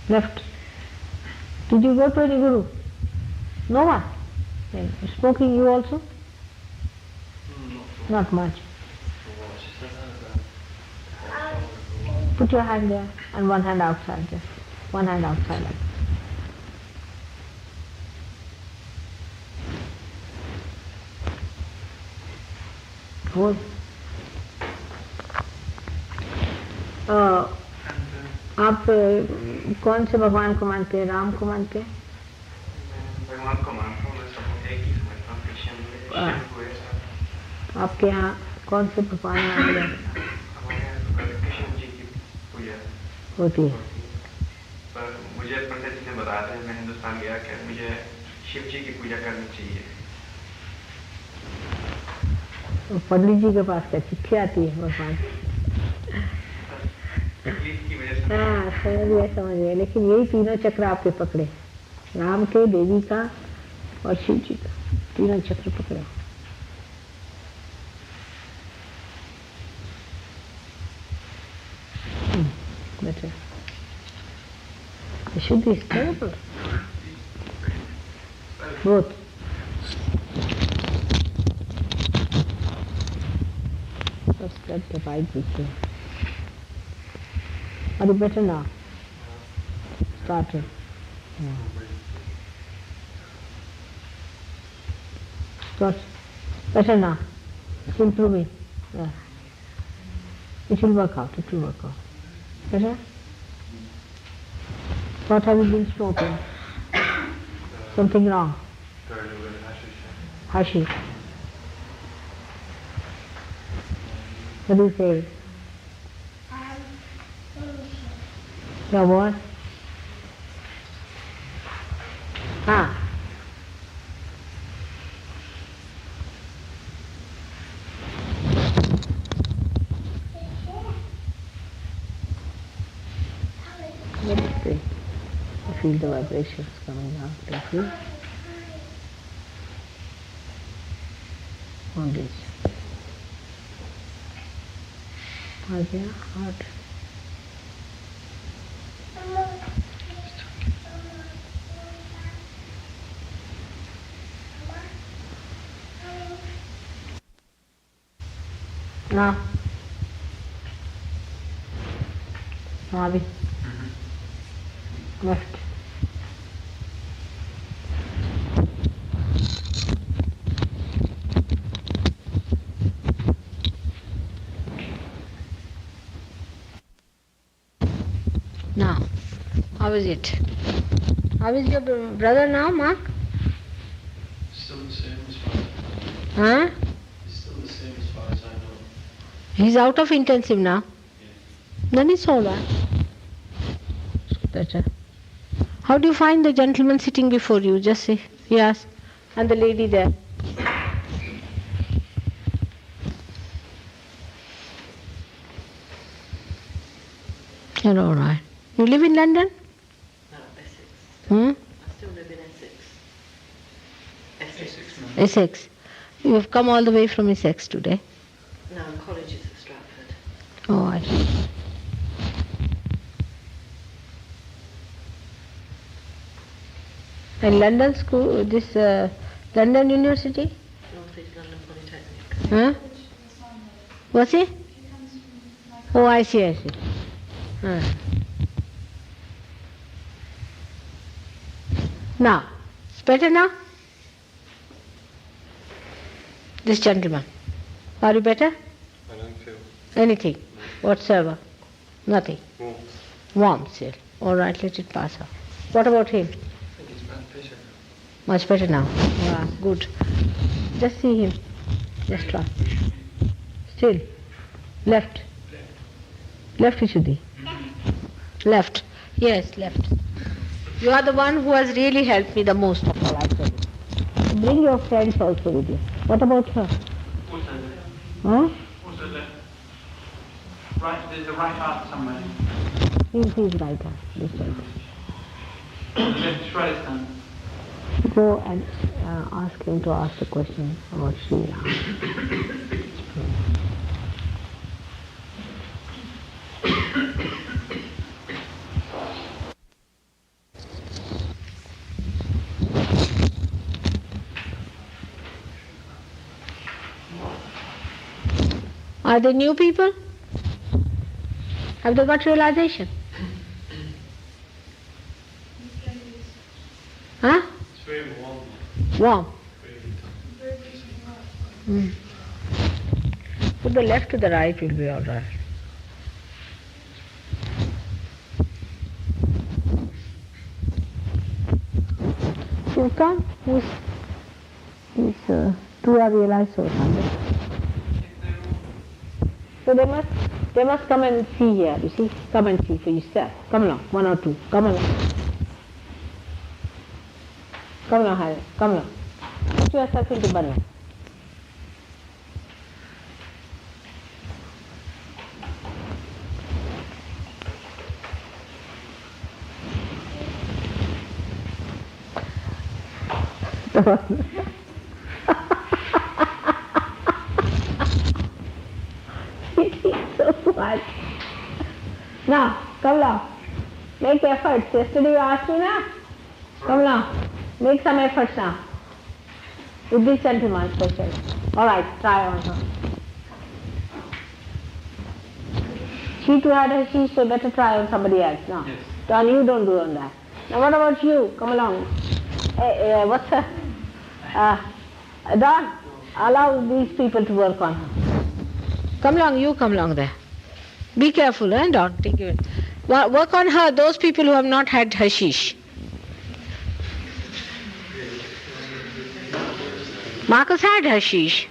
Left. Did you go to any guru? No one? Okay. Smoking you also? Not much. Put your hand there and one hand outside there. One hand outside. Hold. आप कौन से भगवान को मानते हैं? राम को मानते हैं? भगवान को मानता हूँ, मैं सब एक ही समझता हूँ, कृष्ण हुए सब। आपके यहाँ कौन से भगवान माने जाते हैं? हमारे यहाँ कृष्ण जी की पूजा होती है। पर मुझे पंडित जी ने बताया था, मैं हिंदुस्तान गया कि मुझे शिव जी की पूजा करनी चाहिए। तो पंडित जी के पास क्या चिट्ठी आती है भगवान? हाँ, समझ गए। लेकिन यही तीनों चक्र आपके पकड़े, राम के, देवी का और शिव जी का, तीनों चक्र पकड़े। Better. The Shuddhi is terrible. Both. Just let the right between. Are you better now? Started. Yeah. Start. Better now. It's improving. Yeah. It will work out. It will work out. Better? What have you been smoking? Something wrong? Hashish. What do you say? Yeah, what? Ah. Let us see. I feel the vibrations coming out. Do you feel? On this. Again, heart. Now. Ravi. Left. Now, how is it? How is your brother now, Mark? Still the same as far as Huh? He's still the same as far as I know. He's out of intensive now. Yeah. Then it's all right. Better. How do you find the gentleman sitting before you? Just say yes. And the lady there. You're all right. You live in London? No, Essex. Hmm? I still live in Essex. Essex. Essex. You have come all the way from Essex today. No, college is at Stratford. Oh, I see. And London school, this London University? North East London Polytechnic. Huh? What's it? Oh, I see. Huh. Now, it's better now? This gentleman. Are you better? I don't feel Anything whatsoever? Nothing. warm. Warm still. All right, let it pass off. What about him? I think it's bad pressure. Much better now. Ah, good. Just see him. Just try. Still. Left. Left, Vishuddhi. Left. Yes, left. You are the one who has really helped me the most of all, I tell you. Bring your friends also with you. What about her? Also left. Huh? Also left. Right, there's a right arm somewhere. He's right hand. This side. The left right hand. Go and ask him to ask the question about Shri Ram. Are they new people? Have they got realization? Huh? It's very warm. Warm. Very Mm. Put the left to the right will be all right. You come? These two are realized so So they must come and see here, you see. Come and see for yourself. Come along, one or two. Come along. Come along, Harry. Come along. Put yourself into bundle. So much. Now, come along. Make efforts. Yesterday you asked me now. Come along. Make some efforts now. With this gentleman especially. Alright, try on her. She too had her sheet, so better try on somebody else now. Yes. Don, you don't do on that. Now what about you? Come along. Hey, what's her? Don, allow these people to work on her. Come along, you come along there. Be careful, Don. Take it. Work on her, those people who have not had hashish. Marcus had hashish.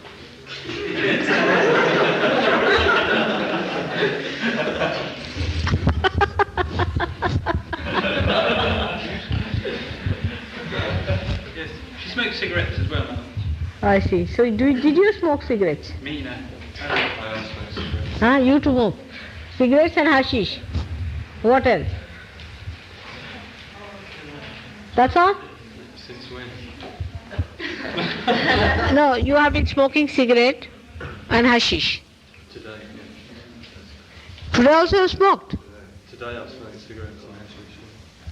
Yes, she smokes cigarettes as well, Madam. I see. So did you smoke cigarettes? Me, no. I also smoke cigarettes. Huh? You too smoke. Cigarettes and hashish. What else? That's all? Since when? No, you have been smoking cigarette and hashish. Today. Today also you smoked? Today I've smoked cigarettes and hashish.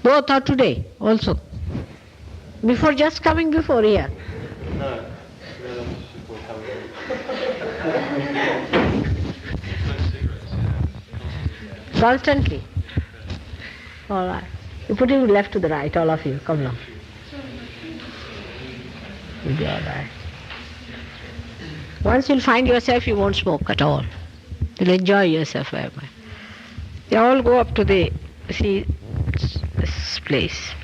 Both or today also? Before just coming before here? No, before coming. Constantly. All right. You put it left to the right, all of you. Come along. You'll be all right. Once you'll find yourself, you won't smoke at all. You'll enjoy yourself very much. They all go up to the this place.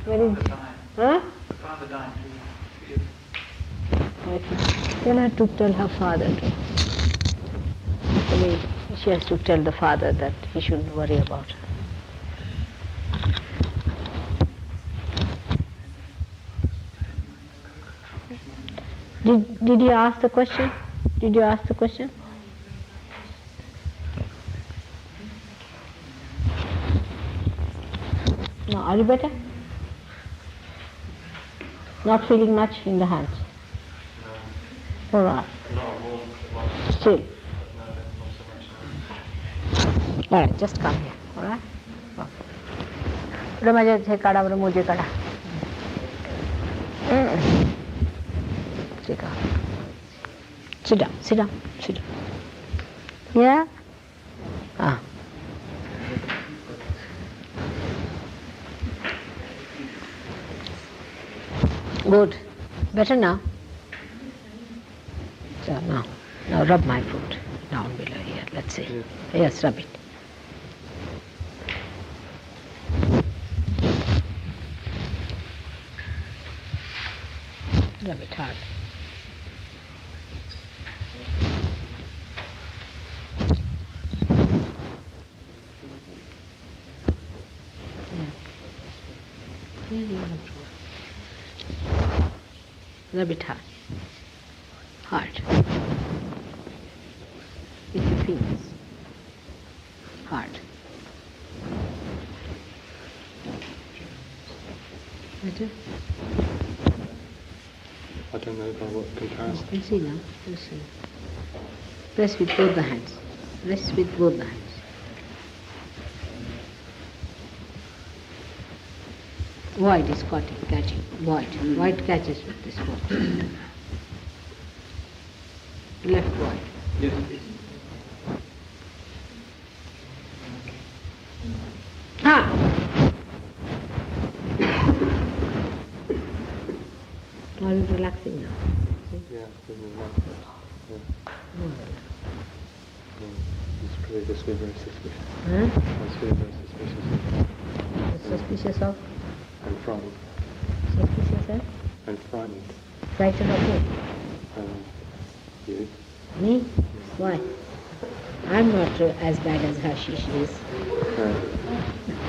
Where is it? Huh? The father died 2 years. Tell her to tell her father to. I mean, she has to tell the father that he shouldn't worry about her. Did you ask the question? Did you ask the question? No, are you better? Not feeling much in the hands? No. All right. Still. All right, just come here. All right? Sit down, sit down, sit down. Yeah? Ah. Good. Better now? So now rub my foot down below here. Let's see. Yes, rub it. Rub it hard. Rub it hard. Hard. With your fingers. Hard. Better? I don't know by what comparison. You'll see now. You'll see. Press with both the hands. Press with both the hands. White is catching. White. White catches with this one. Left white. Yes. Ah! Are you relaxing now? Yeah, it's pretty just very suspicious. Huh? It's very suspicious. Suspicious of? I'm frightened. Suspicious of? I'm frightened. Frightened of who? You? Me? Why? I'm not as bad as Hashish is.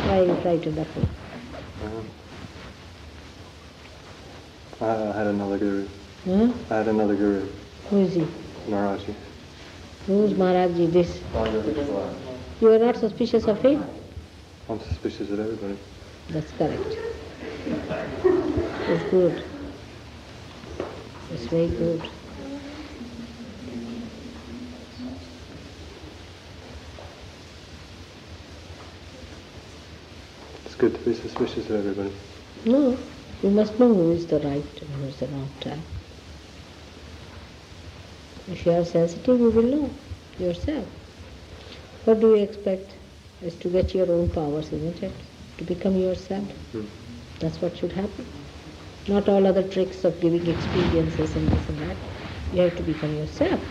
Why are you frightened of who? I had another guru. Hmm? I had another guru. Who is he? Maharaji. Who's Maharaji? This? You are not suspicious of him? I'm suspicious of everybody. That's correct. It's good. It's very good. It's good to be suspicious of everybody. No, you must know who is the right and who is the wrong type. If you are sensitive, you will know yourself. What do you expect? Is to get your own powers, isn't it? To become yourself. That's what should happen. Not all other tricks of giving experiences and this and that. You have to become yourself,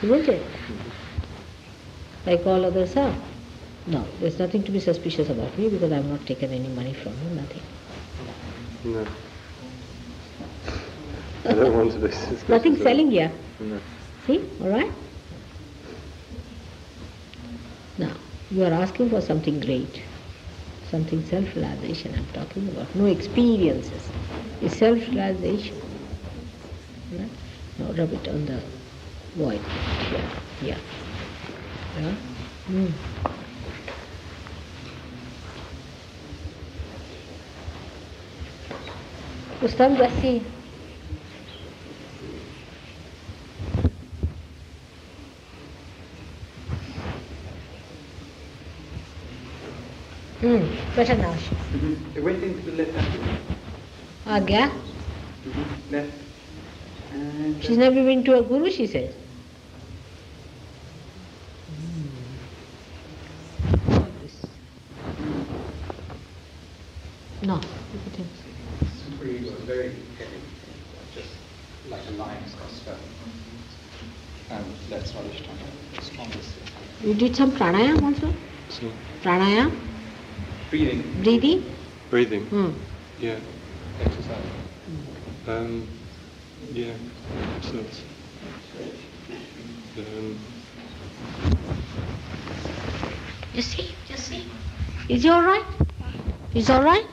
isn't it? Like all others are. No, there's nothing to be suspicious about me because I've not taken any money from you, nothing. No. I don't want to be suspicious. Nothing selling here. No. See, all right? Now, you are asking for something great, something self-realization I'm talking about. No experiences. It's self-realization. Right? Now rub it on the void here, here. Yeah? Ustam, just see. Better now. It went into the left hand. Agya? Left. And She's never been to a guru, she says. No, look at him. Super ego is very heavy, just like a lion's stone. And that's not the strongest. You did some pranayam also? So, Pranayam? Breathing. Breathing? breathing. Yeah. Exercise. Yeah. Exercise. Just see. Is he alright? Is he alright?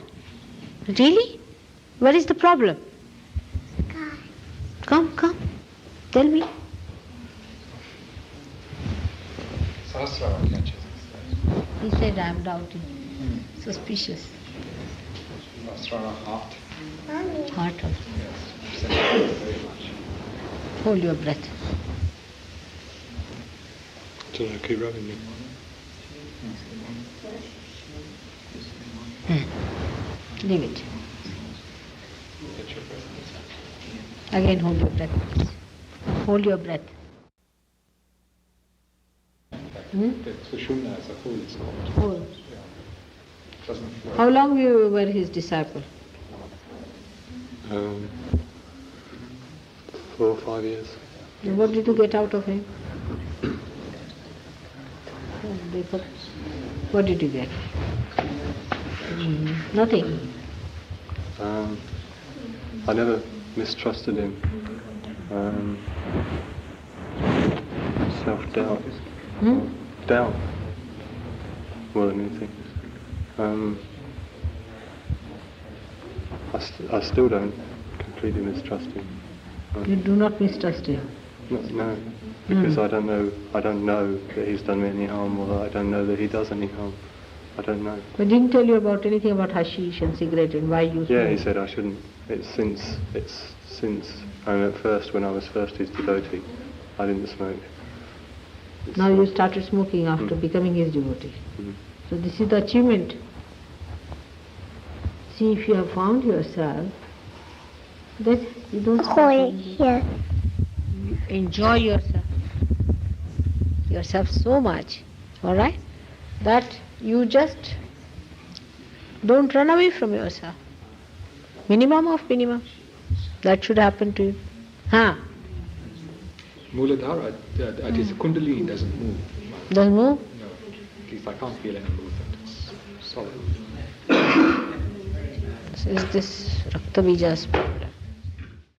Really? What is the problem? Come. Tell me. Sahasrara catches. He said, I am doubting. Suspicious. Sahasrara heart. Heart of. Yes. Very much. Hold your breath. So I keep rubbing you. Leave it. Get your breath. Again, hold your breath, please. Hold your breath. The Sushumna as a whole is called. Hold. Yeah. Doesn't flow. How long you were his disciple? 4 or 5 years. And what did you get out of him? What did you get? Nothing. I never mistrusted him. Self-doubt. Doubt more than anything. I still don't completely mistrust him. You do not mistrust him. No, because I don't know that he's done me any harm, or I don't know that he does any harm. I don't know. But didn't tell you about anything about hashish and cigarette and why you Yeah, he smoke? said I shouldn't. It's since and at first, when I was first his devotee, I didn't smoke. Now you started smoking after becoming his devotee. So this is the achievement. See, if you have found yourself, then you don't smoke. You enjoy yourself so much, all right, that you just don't run away from yourself. Minimum of minimum. That should happen to you. Muladhara, that is Kundalini doesn't move. Doesn't move? No, at least I can't feel any movement. It's solid. Is this Rakta Bija's problem?